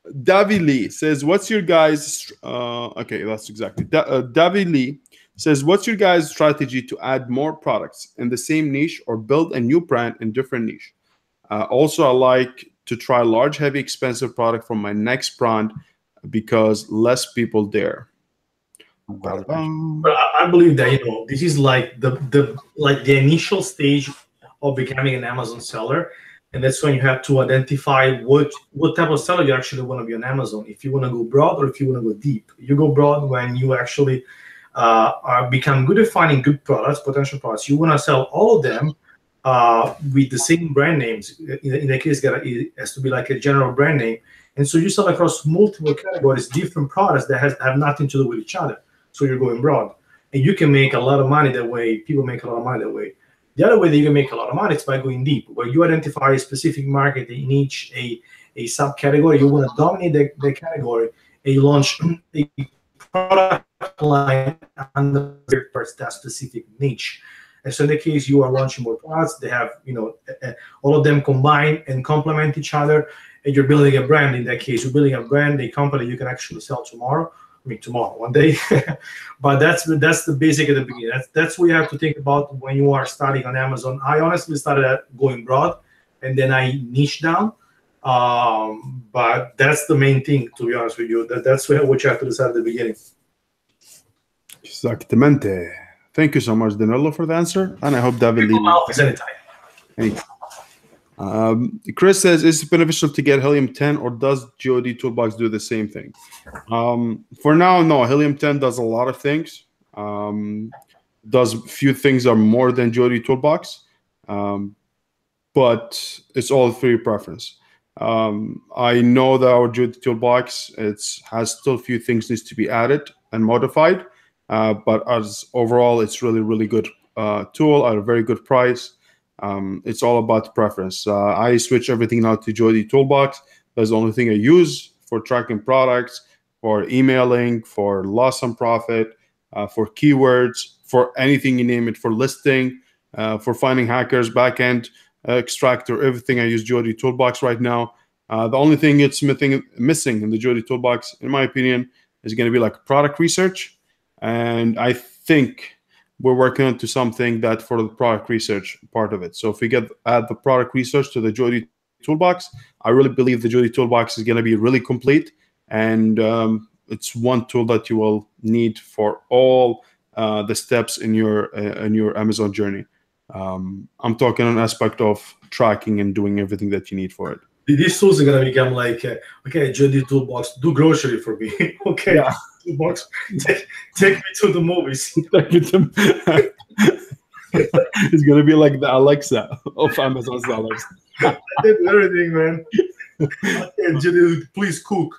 Davi Lee says, what's your guys' okay, that's exactly. Davi Lee says, what's your guys' strategy to add more products in the same niche or build a new brand in different niche? Also, I like to try large, heavy, expensive product for my next brand because less people dare. But I believe that this is like the initial stage of becoming an Amazon seller. And that's when you have to identify what type of seller you actually want to be on Amazon. If you want to go broad or if you want to go deep. You go broad when you actually become good at finding good products, potential products. You want to sell all of them with the same brand names. In that case, it has to be like a general brand name. And so you sell across multiple categories, different products that have nothing to do with each other. So you're going broad. And you can make a lot of money that way. People make a lot of money that way. The other way that you can make a lot of money is by going deep, where you identify a specific market in each a subcategory. You want to dominate the category, and you launch a product line under that specific niche. And so in the case you are launching more products, they have all of them combine and complement each other, and you're building a brand. In that case, you're building a brand, a company you can actually sell tomorrow. I mean, tomorrow, one day. But that's the basic at the beginning. That's what you have to think about when you are starting on Amazon. I honestly started at going broad, and then I niche down. But that's the main thing, to be honest with you. That's what you have to decide at the beginning. Exactamente. Thank you so much, Danilo, for the answer, and I hope that will lead. Anytime. Thanks. Chris says, is it beneficial to get Helium 10, or does GOD Toolbox do the same thing? For now, no. Helium 10 does a lot of things. Does few things are more than GOD Toolbox, but it's all for your preference. I know that our GOD Toolbox has still few things needs to be added and modified, but as overall, it's really good tool at a very good price. It's all about preference. I switch everything now to GOD Toolbox. That's the only thing I use for tracking products, for emailing, for loss and profit, for keywords, for anything you name it, for listing, for finding hackers, backend, extractor, everything. I use GOD Toolbox right now. The only thing it's missing in the GOD Toolbox, in my opinion, is going to be like product research. And I think we're working on to something that for the product research part of it. So if we add the product research to the GOD Toolbox, I really believe the GOD Toolbox is going to be really complete. And it's one tool that you will need for all the steps in your Amazon journey. I'm talking an aspect of tracking and doing everything that you need for it. These tools are going to become like, okay, GOD Toolbox, do grocery for me. Okay, yeah. Toolbox, take me to the movies. It's going to be like the Alexa of Amazon sellers. I did everything, man. Okay, GOD, please cook.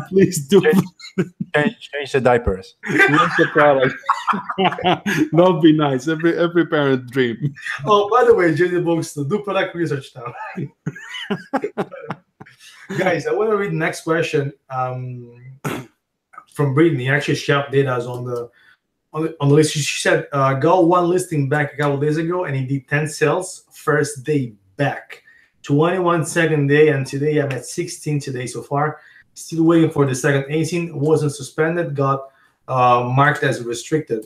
Please do. Change the diapers. Change the product. That'll be nice. Every parent dream. Oh, by the way, GOD Books, do product research now. Guys, I want to read the next question from Brittany. Actually, she updated us on the list. She said, got one listing back a couple days ago, and he did 10 sales first day back. 21 second day, and today I'm at 16 today so far. Still waiting for the second 18. Wasn't suspended, got marked as restricted.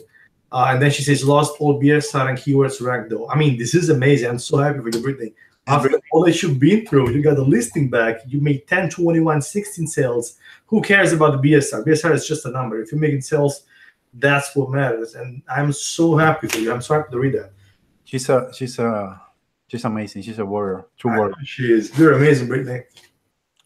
And then she says, lost all BSR and keywords ranked though. I mean, this is amazing. I'm so happy for you, Brittany. After all that you've been through, you got the listing back. You made 10, 21, 16 sales. Who cares about the BSR? BSR is just a number. If you're making sales, that's what matters. And I'm so happy for you. I'm so happy to read that. She's amazing. She's a warrior. True warrior. She is. You're amazing, Brittany.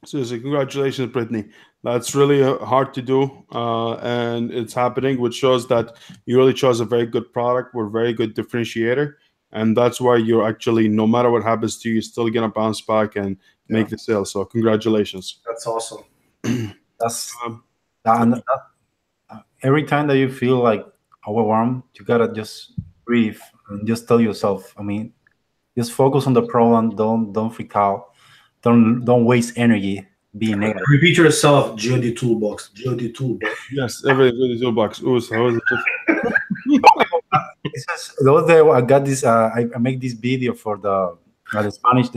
Seriously, congratulations, Brittany. That's really hard to do, and it's happening, which shows that you really chose a very good product with a very good differentiator, and that's why you're actually, no matter what happens to you, you're still going to bounce back and make the sale. So congratulations. That's awesome. That's every time that you feel like overwhelmed, you got to just breathe and just tell yourself, I mean, just focus on the problem. Don't freak out. Don't waste energy being negative. Repeat yourself, GOD Toolbox. GOD Toolbox. Yes, every GOD Toolbox. How is it? The other day I got this. I make this video for the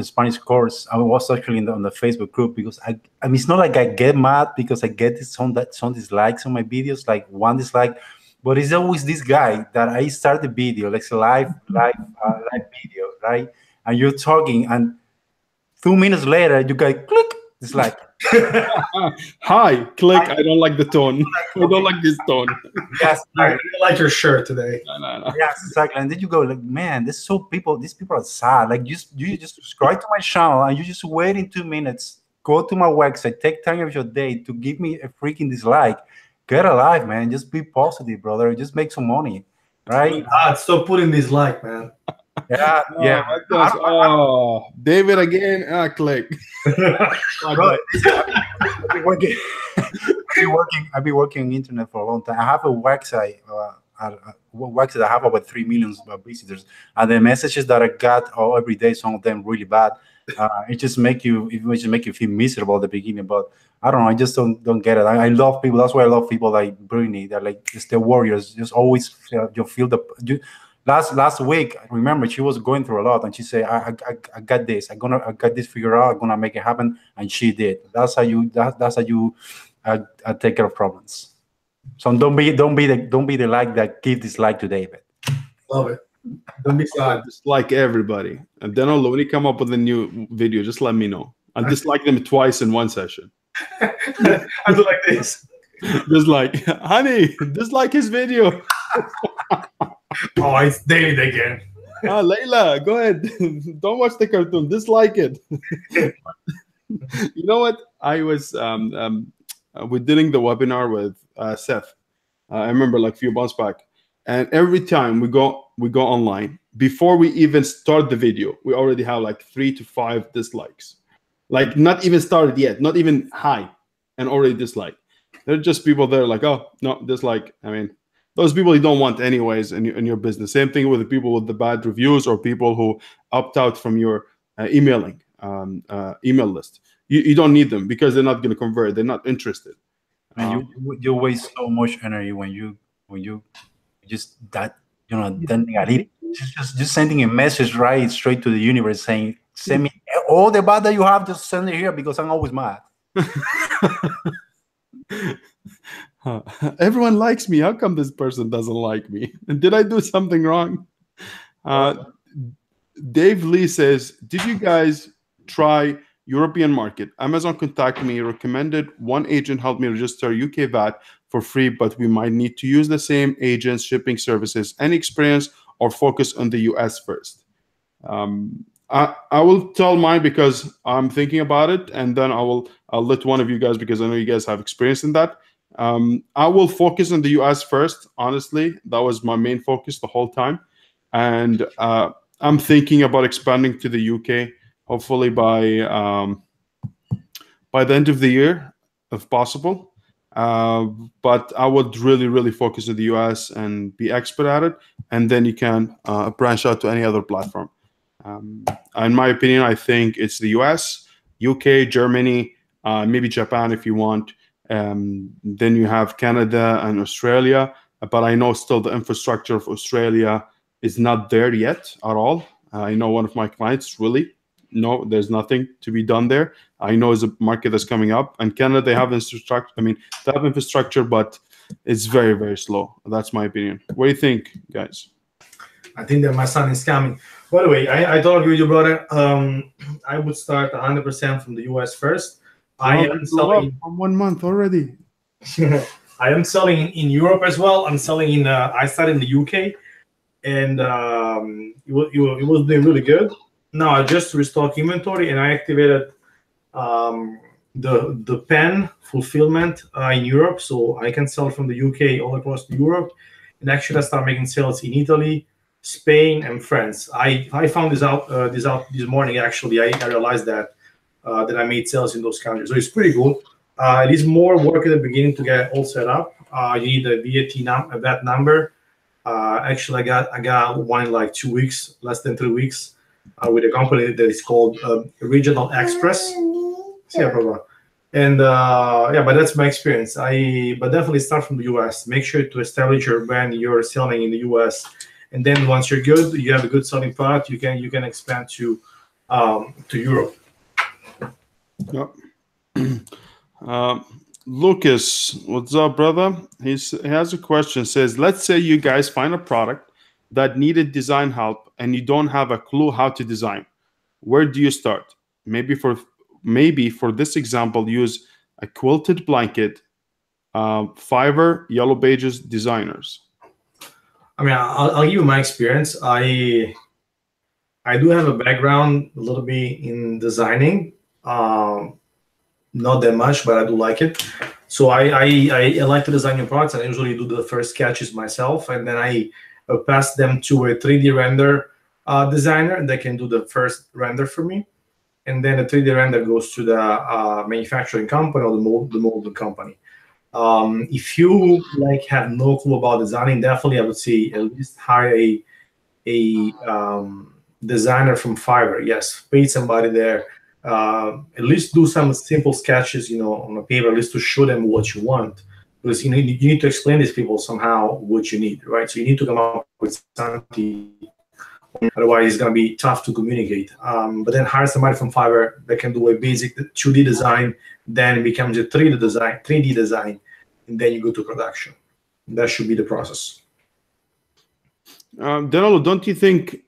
Spanish course. I was actually on the Facebook group because I mean, it's not like I get mad because I get some dislikes on my videos, like one dislike, but it's always this guy that I start the video, like a live video, right? And you're talking, and 2 minutes later, you guys click. It's like, hi, click. I don't like the tone. I don't like this tone. Yes, I don't like your shirt today. No. Yes, exactly. And then you go like, man, these people are sad. Like you just subscribe to my channel and you just wait in 2 minutes. Go to my website. Take time of your day to give me a freaking dislike. Get alive, man. Just be positive, brother. Just make some money, right? Stop putting dislike, man. Yeah. Oh, David again. Click. Bro, I've been working on internet for a long time. I have a website. Wax that have about 3 million visitors, and the messages that I got every day, some of them really bad. It just make you feel miserable at the beginning. But I don't know. I just don't get it. I love people. That's why I love people like Brittany. They're like just the warriors. Just always feel last week, I remember she was going through a lot, and she said, "I got this. I got this figured out. I'm gonna make it happen," and she did. That's how you take care of problems. So don't be the like that give dislike to David. Love it. Don't be sad. Dislike everybody. And then when you come up with a new video, just let me know. I'll dislike them twice in one session. I do like this. Just like, honey, dislike his video. Oh, it's David again. Layla, go ahead. Don't watch the cartoon. Dislike it. You know what? I was we're doing the webinar with Seth. I remember like a few months back, and every time we go online, before we even start the video, we already have like 3 to 5 dislikes. Like not even started yet, not even hi, and already dislike. They're just people there like, oh no, dislike. I mean, those people you don't want anyways in your business. Same thing with the people with the bad reviews or people who opt out from your email list. You don't need them because they're not going to convert. They're not interested. And you waste so much energy when you just just sending a message right straight to the universe saying, send me all the bad that you have, just send it here because I'm always mad. Everyone likes me. How come this person doesn't like me? Did I do something wrong? Dave Lee says, did you guys try European market? Amazon contacted me, recommended one agent helped me register UK VAT for free, but we might need to use the same agent's shipping services. Any experience or focus on the US first? I will tell mine because I'm thinking about it, and then I'll let one of you guys, because I know you guys have experience in that. I will focus on the US first. Honestly, that was my main focus the whole time, and I'm thinking about expanding to the UK. Hopefully by the end of the year, if possible. But I would really focus on the US and be expert at it, and then you can branch out to any other platform. In my opinion, I think it's the US, UK, Germany, maybe Japan if you want. Then you have Canada and Australia, but I know still the infrastructure of Australia is not there yet at all. I know one of my clients really. No, there's nothing to be done there. I know it's a market that's coming up, and Canada, they have infrastructure. I mean, they have infrastructure, but it's very slow. That's my opinion. What do you think, guys? I think that my son is coming. By the way, I told you, brother, I would start 100% from the US first. I am selling from 1 month already. I am selling in Europe as well. I'm selling in. I started in the UK, and it was doing really good. Now I just restock inventory, and I activated the pen fulfillment in Europe, so I can sell from the UK all across Europe. And actually, I start making sales in Italy, Spain, and France. I found this out this morning. Actually, I realized that I made sales in those countries, so it's pretty good. It is more work at the beginning to get all set up. You need a VAT number. Actually, I got one in like 2 weeks, less than 3 weeks. With a company that is called Regional Express. Yeah, and but that's my experience. But definitely start from the US. Make sure to establish your brand you're selling in the US, and then once you're good, you have a good selling product. You can expand to Europe. Yep. Lucas, what's up, brother? He has a question. Says, let's say you guys find a product that needed design help and you don't have a clue how to design. Where do you start? Maybe for this example, use a quilted blanket, Fiverr, Yellow Pages, designers. I mean, I'll give you my experience. I do have a background a little bit in designing, not that much, but I do like it. So I like to design new products, and I usually do the first sketches myself, and then I pass them to a 3D render designer that can do the first render for me, and then the 3D render goes to the manufacturing company or the molding company. If you like have no clue about designing, definitely I would say at least hire a designer from Fiverr. Yes, pay somebody there. At least do some simple sketches, on a paper, at least to show them what you want. Because you need to explain these people somehow what you need, right? So you need to come up with something. Otherwise, it's going to be tough to communicate. But then hire somebody from Fiverr that can do a basic 2D design, then it becomes a 3D design, and then you go to production. That should be the process. Danilo, don't you think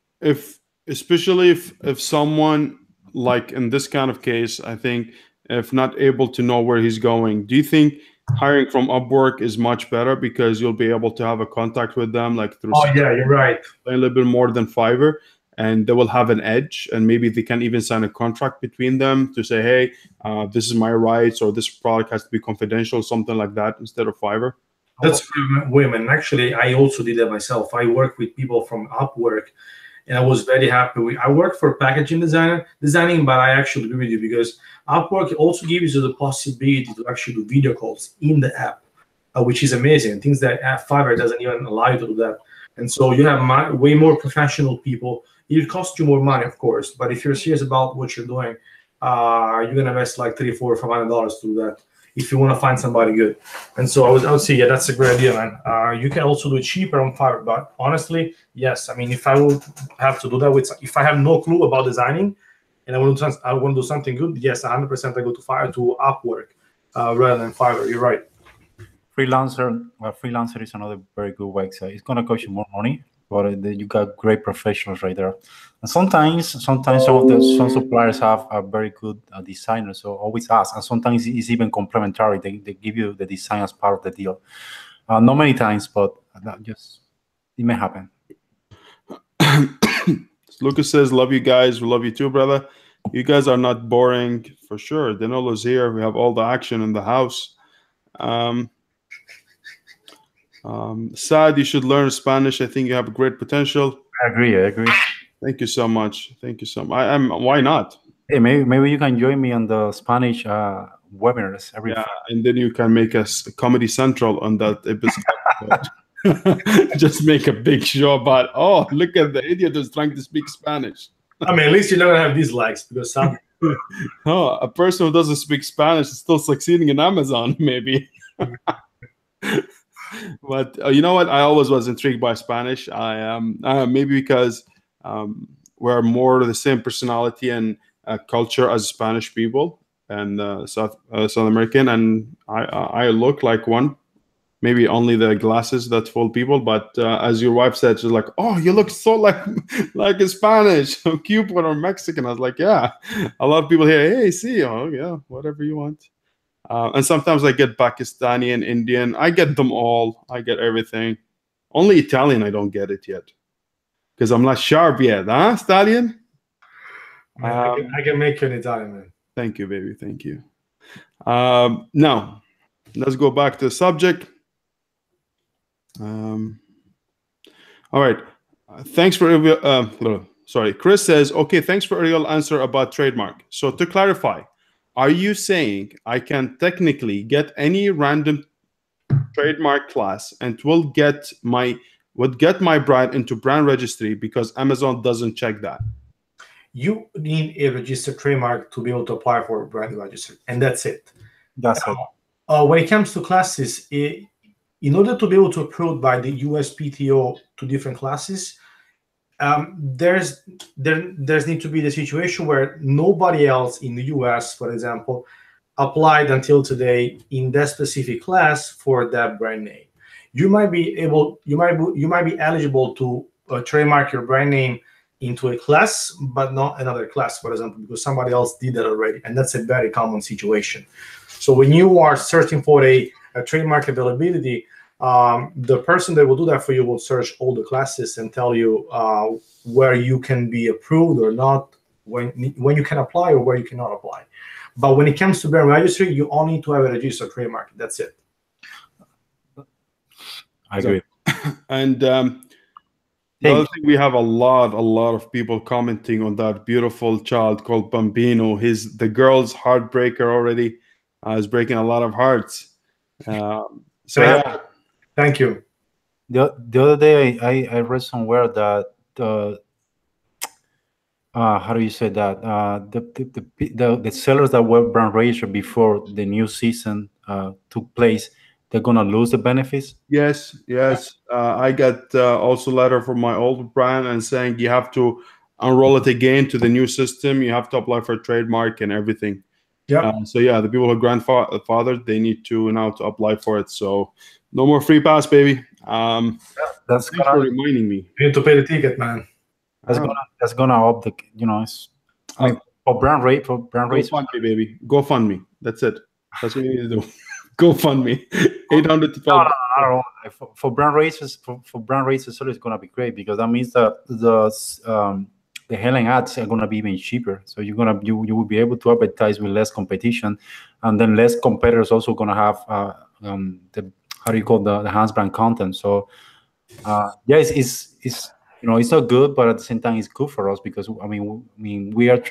especially if someone like in this kind of case, I think if not able to know where he's going, do you think hiring from Upwork is much better because you'll be able to have a contact with them like through Oh yeah, you're right. a little bit more than Fiverr, and they will have an edge, and maybe they can even sign a contract between them to say, hey, this is my rights, or this product has to be confidential, something like that, instead of Fiverr. That's for women. Actually, I also did that myself. I work with people from Upwork, and I was very happy. I work for packaging designing, but I actually agree with you because Upwork also gives you the possibility to actually do video calls in the app, which is amazing. Things that Fiverr doesn't even allow you to do that. And so you have way more professional people. It costs you more money, of course, but if you're serious about what you're doing, you're gonna invest like $300, $400, $500 to do that if you want to find somebody good. And so I would say, yeah, that's a great idea, man. You can also do it cheaper on Fiverr, but honestly, yes. I mean, if I would have to do that if I have no clue about designing and I want to do something good, yes, 100% I go to Upwork rather than Fiverr. You're right. Freelancer is another very good website. It's gonna cost you more money, but you got great professionals right there. And sometimes some suppliers have a very good designer, so always ask. And sometimes it's even complementary. They give you the design as part of the deal. Not many times, but it may happen. Lucas says, "Love you guys. We love you too, brother. You guys are not boring for sure. Danilo's here. We have all the action in the house." Saad, you should learn Spanish. I think you have great potential. I agree. Thank you so much. Why not? Hey, maybe you can join me on the Spanish webinars every. Yeah, and then you can make us Comedy Central on that episode. Just make a big show about, oh, look at the idiot who's trying to speak Spanish. I mean, at least you're not gonna have these likes because some. Oh, a person who doesn't speak Spanish is still succeeding in Amazon, maybe. But you know what? I always was intrigued by Spanish. I am maybe because we're more the same personality and culture as Spanish people and South American, and I look like one. Maybe only the glasses that fool people, but as your wife said, she's like, "Oh, you look so like a Spanish, Cuban or Mexican." I was like, "Yeah." A lot of people here, "Hey, see, oh yeah, whatever you want." And sometimes I get Pakistani and Indian. I get them all. I get everything. Only Italian, I don't get it yet. Because I'm not sharp yet, huh, Stallion? I can make you an Italian, man. Thank you, baby. Thank you. Now, let's go back to the subject. All right. Thanks for... sorry. Chris says, okay, thanks for a real answer about trademark. So to clarify, are you saying I can technically get any random trademark class and would get my brand into brand registry because Amazon doesn't check that? You need a registered trademark to be able to apply for a brand register, and that's it. That's it. When it comes to classes, in order to be able to approve by the USPTO to different classes, there's need to be the situation where nobody else in the US, for example, applied until today in that specific class for that brand name. You might be eligible to trademark your brand name into a class, but not another class, for example, because somebody else did that already, and that's a very common situation. So when you are searching for a trademark availability, the person that will do that for you will search all the classes and tell you where you can be approved or not, when you can apply or where you cannot apply. But when it comes to brand registry, you only need to have a registered trademark. That's it. I agree. And the other thing, we have a lot of people commenting on that beautiful child called Bambino. The girl's heartbreaker already is breaking a lot of hearts. So yeah. Thank you. The other day I read somewhere that how do you say that the sellers that were brand registered before the new season took place, they're gonna lose the benefits. Yes, yes. I got also letter from my old brand and saying you have to enroll it again to the new system. You have to apply for a trademark and everything. Yeah. So yeah, the people who grandfathered, they need to now to apply for it. So no more free pass, baby. That's Thanks for gonna reminding me. You need to pay the ticket, man. that's gonna up the it's, I mean for brand rate Go fund me, baby. Go fund me. That's it. That's what you need to do. Go fund me. 800 to 12. No. For brand races for brand races, so it's gonna be great because that means that the headline ads are gonna be even cheaper. So you will be able to advertise with less competition, and then less competitors also gonna have the how do you call the Hans brand content. So yeah, it's it's not good, but at the same time it's good for us because I mean we are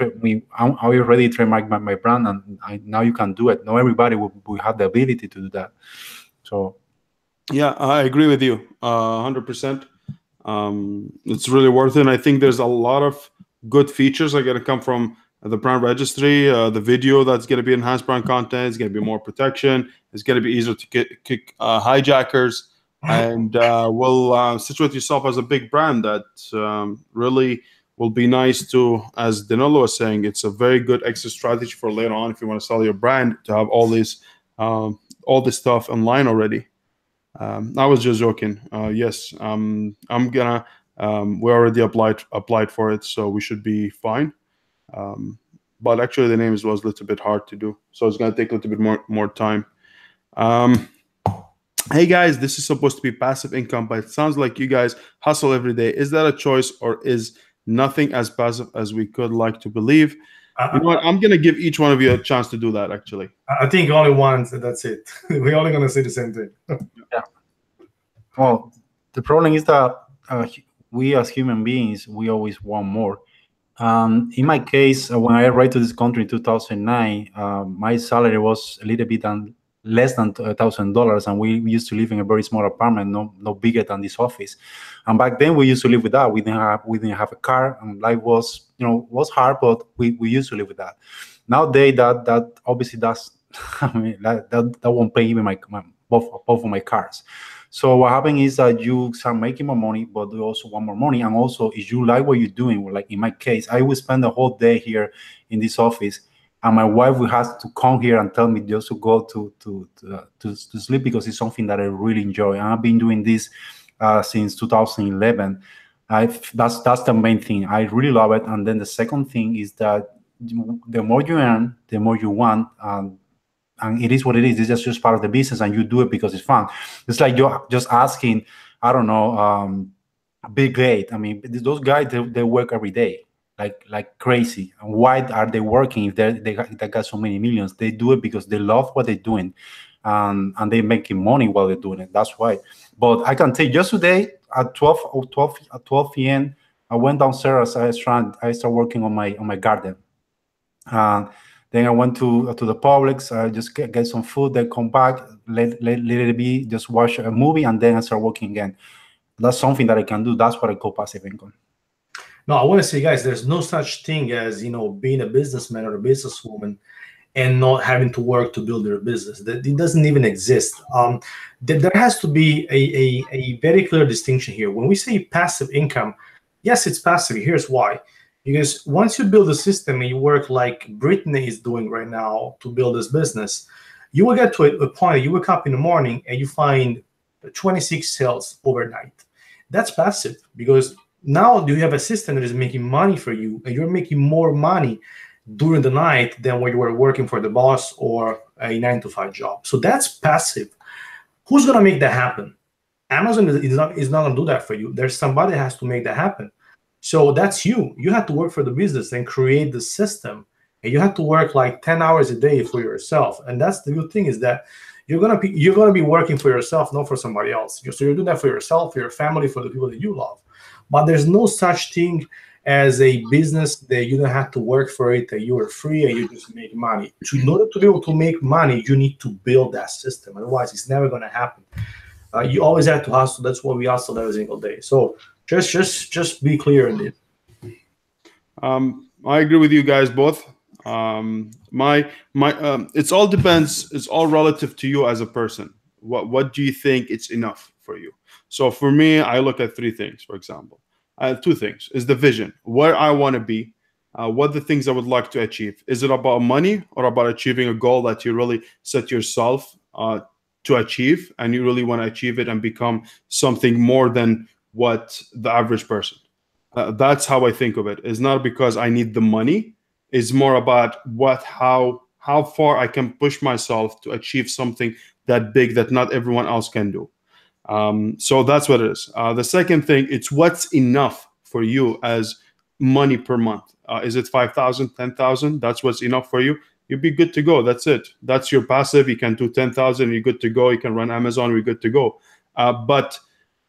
I already trademarked my brand, and now you can do it. Not everybody will have the ability to do that. So yeah, I agree with you 100%. It's really worth it. And I think there's a lot of good features that are going to come from the brand registry. The video that's going to be enhanced brand content is going to be more protection. It's going to be easier to kick hijackers, and will situate yourself as a big brand that really will be nice to, as Danilo was saying, it's a very good exit strategy for later on if you want to sell your brand to have all this stuff online already. I was just joking. Yes, I'm gonna. We already applied for it, so we should be fine. But actually, the names was a little bit hard to do, so it's gonna take a little bit more time. Hey guys, this is supposed to be passive income, but it sounds like you guys hustle every day. Is that a choice, or is nothing as passive as we could like to believe? You know what? I'm gonna give each one of you a chance to do that. Actually, I think only once, and that's it. We're only gonna say the same thing. yeah. Well, the problem is that we as human beings we always want more. In my case, when I arrived to this country in 2009, my salary was a little bit less than $1,000, and we used to live in a very small apartment, no bigger than this office. And back then, we used to live with that. We didn't have a car, and life was was hard, but we used to live with that. Nowadays, that obviously that's I mean that won't pay even both of my cars. So what happens is that you start making more money, but you also want more money. And also, if you like what you're doing, like in my case, I will spend the whole day here in this office, and my wife will have to come here and tell me just to go to sleep because it's something that I really enjoy. And I've been doing this since 2011. That's the main thing. I really love it. And then the second thing is that the more you earn, the more you want. And it is what it is. It's just part of the business, and you do it because it's fun. It's like you're just asking, I don't know, Bill Gates. I mean, those guys they work every day, like crazy. And why are they working if they got so many millions? They do it because they love what they're doing, and they're making money while they're doing it. That's why. But I can tell you, just today at 12 p.m., I went downstairs. I started working on my garden. Then I went to the Publix, just get some food, then come back, let it be, just watch a movie, and then I start working again. That's something that I can do. That's what I call passive income. No, I want to say, guys, there's no such thing as being a businessman or a businesswoman and not having to work to build their business. That it doesn't even exist. There has to be a very clear distinction here. When we say passive income, yes, it's passive. Here's why. Because once you build a system and you work like Brittany is doing right now to build this business, you will get to a point that you wake up in the morning and you find 26 sales overnight. That's passive because now you have a system that is making money for you, and you're making more money during the night than when you were working for the boss or a 9-to-5 job. So that's passive. Who's going to make that happen? Amazon is not going to do that for you. There's somebody that has to make that happen. So that's you. You have to work for the business and create the system. And you have to work like 10 hours a day for yourself. And that's the good thing is that you're gonna be working for yourself, not for somebody else. So you're doing that for yourself, for your family, for the people that you love. But there's no such thing as a business that you don't have to work for it, that you are free and you just make money. In order to be able to make money, you need to build that system. Otherwise, it's never going to happen. You always have to hustle. That's what we hustle every single day. So just be clear in it. I agree with you guys both. It's all depends. It's all relative to you as a person. What do you think it's enough for you? So for me, I look at three things. For example, two things is the vision, where I want to be, what the things I would like to achieve. Is it about money or about achieving a goal that you really set yourself to achieve, and you really want to achieve it and become something more than what the average person? That's how I think of it. It's not because I need the money. It's more about how far I can push myself to achieve something that big that not everyone else can do. So that's what it is. The second thing, it's what's enough for you as money per month. Is it 5,000, 10,000? That's what's enough for you. You'll be good to go. That's it. That's your passive. You can do 10,000. You're good to go. You can run Amazon. You're good to go. But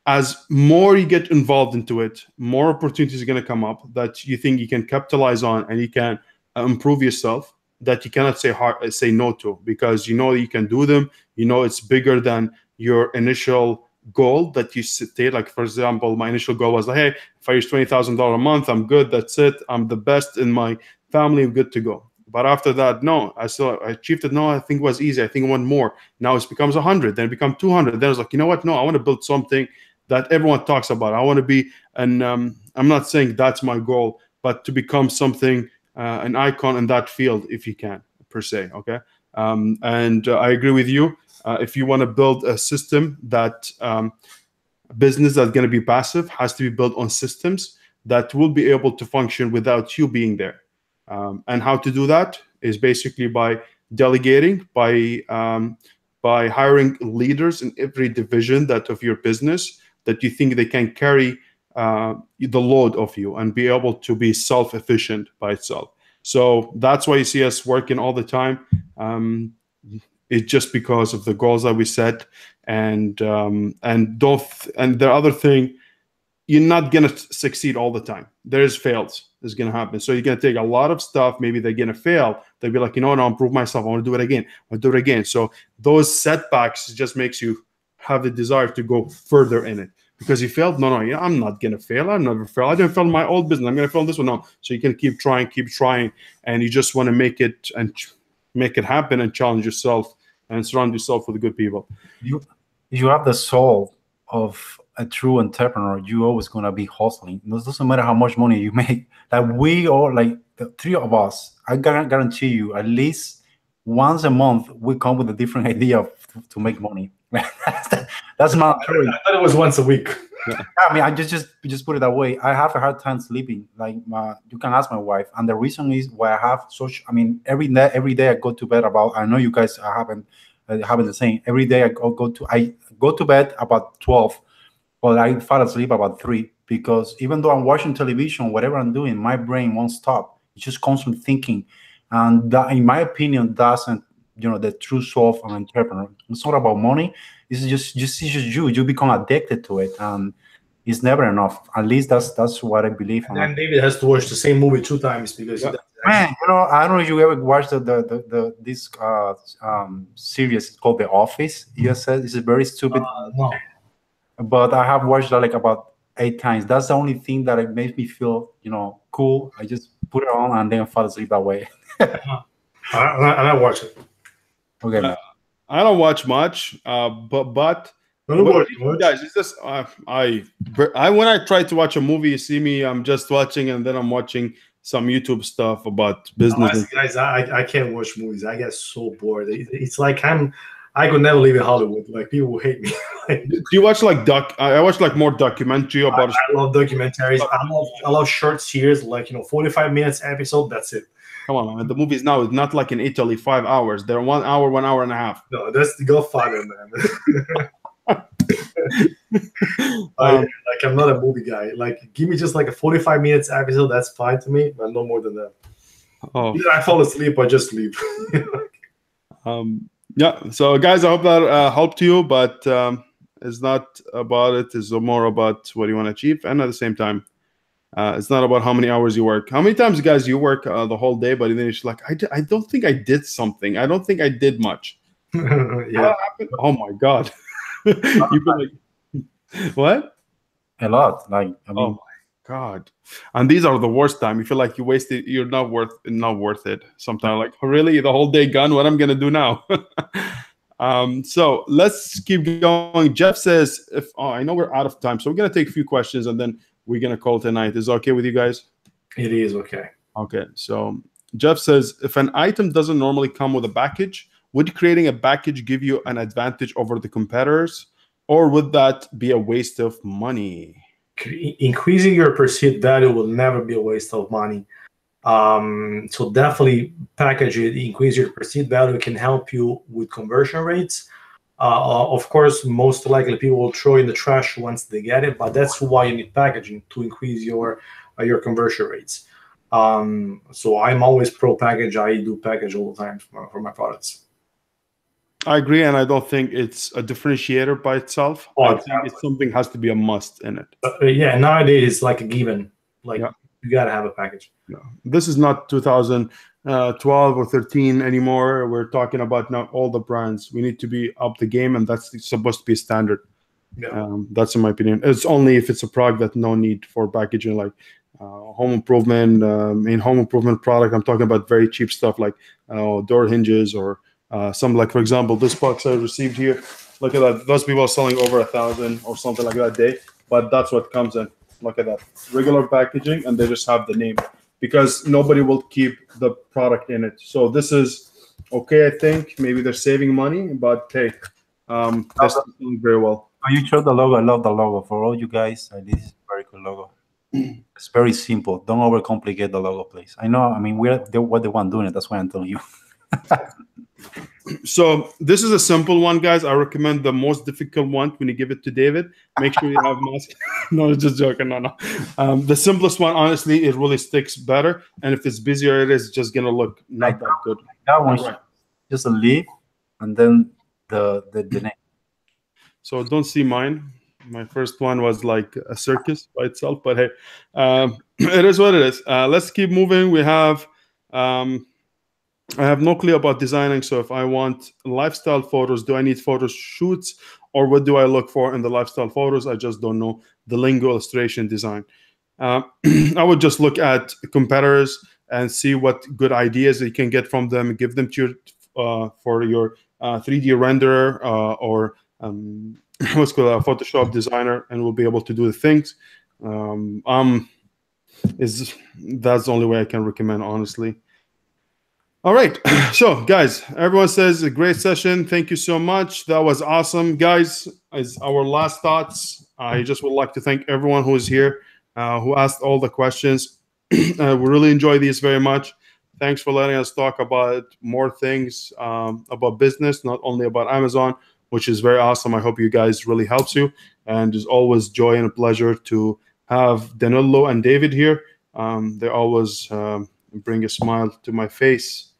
as more you get involved into it, more opportunities are going to come up that you think you can capitalize on, and you can improve yourself, that you cannot say no to, because you know you can do them. You know it's bigger than your initial goal that you stated. Like, for example, my initial goal was like, hey, if I use $20,000 a month, I'm good. That's it. I'm the best in my family. I'm good to go. But after that, no, I achieved it. No, I think it was easy. I think I want more. Now it becomes 100, then it becomes 200. Then I was like, you know what? No, I want to build something that everyone talks about. I want to be, and I'm not saying that's my goal, but to become something, an icon in that field, if you can, per se. Okay. And I agree with you. If you want to build a system that business that's going to be passive, has to be built on systems that will be able to function without you being there. And how to do that is basically by delegating, by hiring leaders in every division of your business that you think they can carry the load of you and be able to be self-efficient by itself. So that's why you see us working all the time. It's just because of the goals that we set, and the other thing, you're not gonna succeed all the time. There's fails. There's gonna happen. So you're gonna take a lot of stuff. Maybe they're gonna fail. They'll be like, I'll improve myself. I want to do it again. I'll do it again. So those setbacks just makes you have the desire to go further in it. Because you failed, no, I'm not gonna fail. I never fail. I didn't fail in my old business. I'm gonna fail in this one. No. So you can keep trying, and you just want to make it happen and challenge yourself and surround yourself with good people. You have the soul of a true entrepreneur. You always gonna be hustling. It doesn't matter how much money you make. Like we all, like the three of us, I guarantee you, at least once a month we come with a different idea to make money. That's not true. I thought it was once a week. I mean, I just put it that way. I have a hard time sleeping. Like you can ask my wife, and the reason is why I have such. I mean, every day I go to bed about. I know you guys are having the same. Every day I go to bed about 12, but I fall asleep about 3, because even though I'm watching television, whatever I'm doing, my brain won't stop. It's just constant thinking, and that, in my opinion, doesn't the true soul of an entrepreneur. It's not about money. It's just you. You become addicted to it, and it's never enough. At least that's what I believe. And then David has to watch the same movie 2 times because man, I don't know if you ever watched this series called The Office. Yes, it's a very stupid. No. But I have watched that like about 8 times. That's the only thing that it makes me feel cool. I just put it on and then fall asleep that way. I watch it. Okay, man. I don't watch much, but guys, it's just when I try to watch a movie, you see me, I'm just watching, and then I'm watching some YouTube stuff about business. Guys, I can't watch movies. I get so bored. It's like I could never leave in Hollywood. Like, people will hate me. Do you watch I watch like more documentary about. I love documentaries. I love short series, like 45 minutes episode. That's it. Come on, man. The movies now is not like in Italy, 5 hours. They're 1 hour, 1 hour and a half. No, that's the Godfather, man. I'm not a movie guy. Like, give me just like a 45 minutes episode. That's fine to me, but no more than that. Oh, either I fall asleep or just sleep. Yeah. So, guys, I hope that helped you, but it's not about it. It's more about what you want to achieve, and at the same time, It's not about how many hours you work. How many times, guys, you work the whole day, but then it's like, I don't think I did something. I don't think I did much. Yeah. What happened? Oh my God. You've been like, what? A lot. Like, I Oh mean, my God. And these are the worst time. You feel like you wasted, you're not worth it. Sometimes like, really, the whole day gone, what I'm gonna do now? So let's keep going. Jeff says, I know we're out of time, so we're gonna take a few questions and then we're gonna call tonight. Is it okay with you guys? It is okay. Okay. So Jeff says, if an item doesn't normally come with a package, would creating a package give you an advantage over the competitors, or would that be a waste of money? Increasing your perceived value will never be a waste of money. So definitely package it, increase your perceived value. It can help you with conversion rates. Of course, most likely people will throw in the trash once they get it, but that's why you need packaging, to increase your conversion rates. So I'm always pro package. I do package all the time for my products. I agree, and I don't think it's a differentiator by itself. Oh, I exactly. think it's something has to be a must in it. Yeah, nowadays it's like a given. Like, Yeah. you gotta have a package. No. This is not 2012 or 13 anymore. We're talking about now all the brands. We need to be up the game, and that's supposed to be a standard. Yeah. That's in my opinion. It's only if it's a product that no need for packaging, like home improvement. In home improvement product, I'm talking about very cheap stuff like door hinges or some, like, for example, this box I received here. Look at that. Those people are selling over 1,000 or something like that a day, but that's what comes in. Look at that. Regular packaging, and they just have the name because nobody will keep the product in it. So this is okay, I think. Maybe they're saving money, but hey, that's doing very well. oh, you showed the logo. I love the logo. For all you guys, this is a very cool logo. It's very simple. Don't overcomplicate the logo, please. I know. I mean, we're the one doing it. That's why I'm telling you. So this is a simple one, guys. I recommend the most difficult one when you give it to David. Make sure you have mask. No, just joking. No. The simplest one, honestly, it really sticks better. And if it's busier, it is just gonna look not that good. That one, Right. just a leaf, and then the name. So don't see mine. My first one was like a circus by itself, but hey, it is what it is. Let's keep moving. We have. I have no clue about designing, so if I want lifestyle photos, do I need photo shoots, or what do I look for in the lifestyle photos? I just don't know the lingo, illustration, design. I would just look at competitors and see what good ideas you can get from them, give them to your for your 3D renderer or what's called a Photoshop designer, and we'll be able to do the things. That's the only way I can recommend, honestly. All right, so guys, everyone says a great session. Thank you so much. That was awesome, guys. As our last thoughts, I just would like to thank everyone who is here, who asked all the questions. We really enjoy these very much. Thanks for letting us talk about more things about business, not only about Amazon, which is very awesome. I hope you guys really helps you, and it's always joy and a pleasure to have Danilo and David here. They always bring a smile to my face.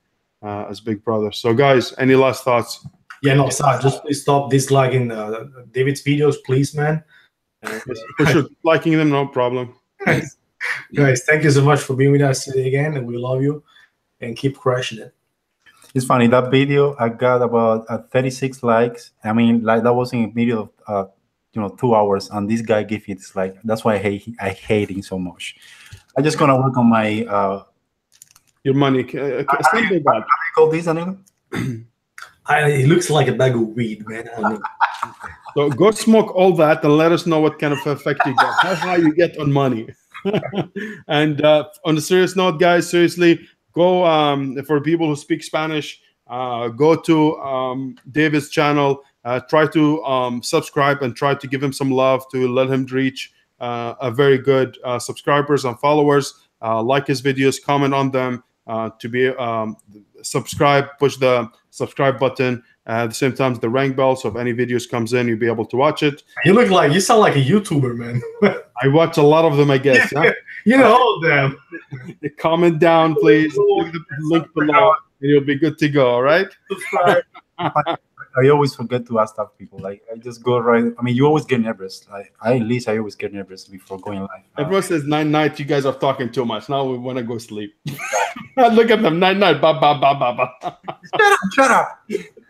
As big brother. So guys, any last thoughts? Yeah, no, Saad, just please stop disliking David's videos, please, man. For sure, liking them, no problem. Guys, thank you so much for being with us today again, and we love you, and keep crushing it. It's funny, that video I got about 36 likes. I mean, like, that was in a video of 2 hours, and this guy gave it like, that's why I hate him so much. I just gonna work on my your money. How do you call this, Danilo? It looks like a bag of weed, man. I don't know. So go smoke all that and let us know what kind of effect you get, how high you get on money. And on a serious note, guys, seriously, go for people who speak Spanish, go to David's channel, try to subscribe and try to give him some love to let him reach a very good subscribers and followers. Like his videos, comment on them, to be subscribe, push the subscribe button. At the same time, the rank bell, so if any videos comes in, you'll be able to watch it. You sound like a YouTuber, man. I watch a lot of them, I guess. Huh? You know all of them. Comment down, please. Click the link below, and you'll be good to go. All right. Subscribe. I always forget to ask that people. Like I just go right. I mean, you always get nervous. Like at least I always get nervous before going live. Everyone says 9-night. You guys are talking too much. Now we want to go sleep. Look at them. 9-night. Ba ba ba ba ba. Shut up.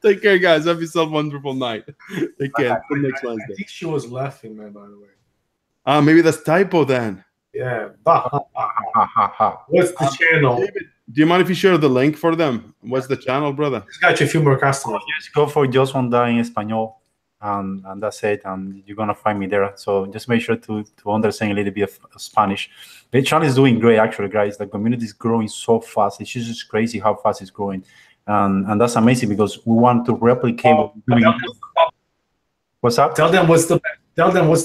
Take care, guys. Have yourself a wonderful night. Take care. Till next I Wednesday. think she was laughing, man. By the way. Maybe that's typo then. Yeah. Ha ha ha. What's the channel? David, do you mind if you share the link for them? What's the channel, brother? Just got you a few more customers. Just go for Just One Die in Espanol, and that's it. And you're gonna find me there. So just make sure to understand a little bit of Spanish. The channel is doing great, actually, guys. The community is growing so fast. It's just crazy how fast it's growing, and that's amazing because we want to replicate what we're doing. What's up? Tell them what's the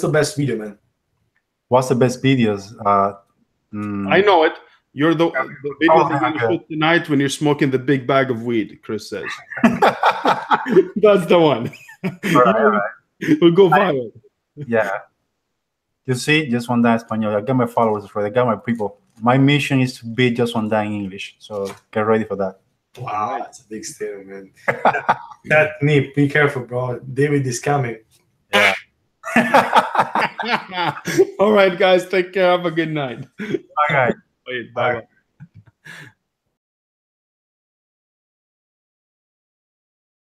best video, man. What's the best videos? I know it. You're the video Oh, they're going to okay. shoot tonight when you're smoking the big bag of weed, Chris says. That's the one. Alright. We'll go viral. Yeah. You see, Just One Die Espanol. I got my followers for it. I got my people. My mission is to be Just One Die in English. So get ready for that. Wow, that's a big statement, man. That Nip, be careful, bro. David is coming. Yeah. All right, guys. Take care. Have a good night. Okay. Bye. Bye.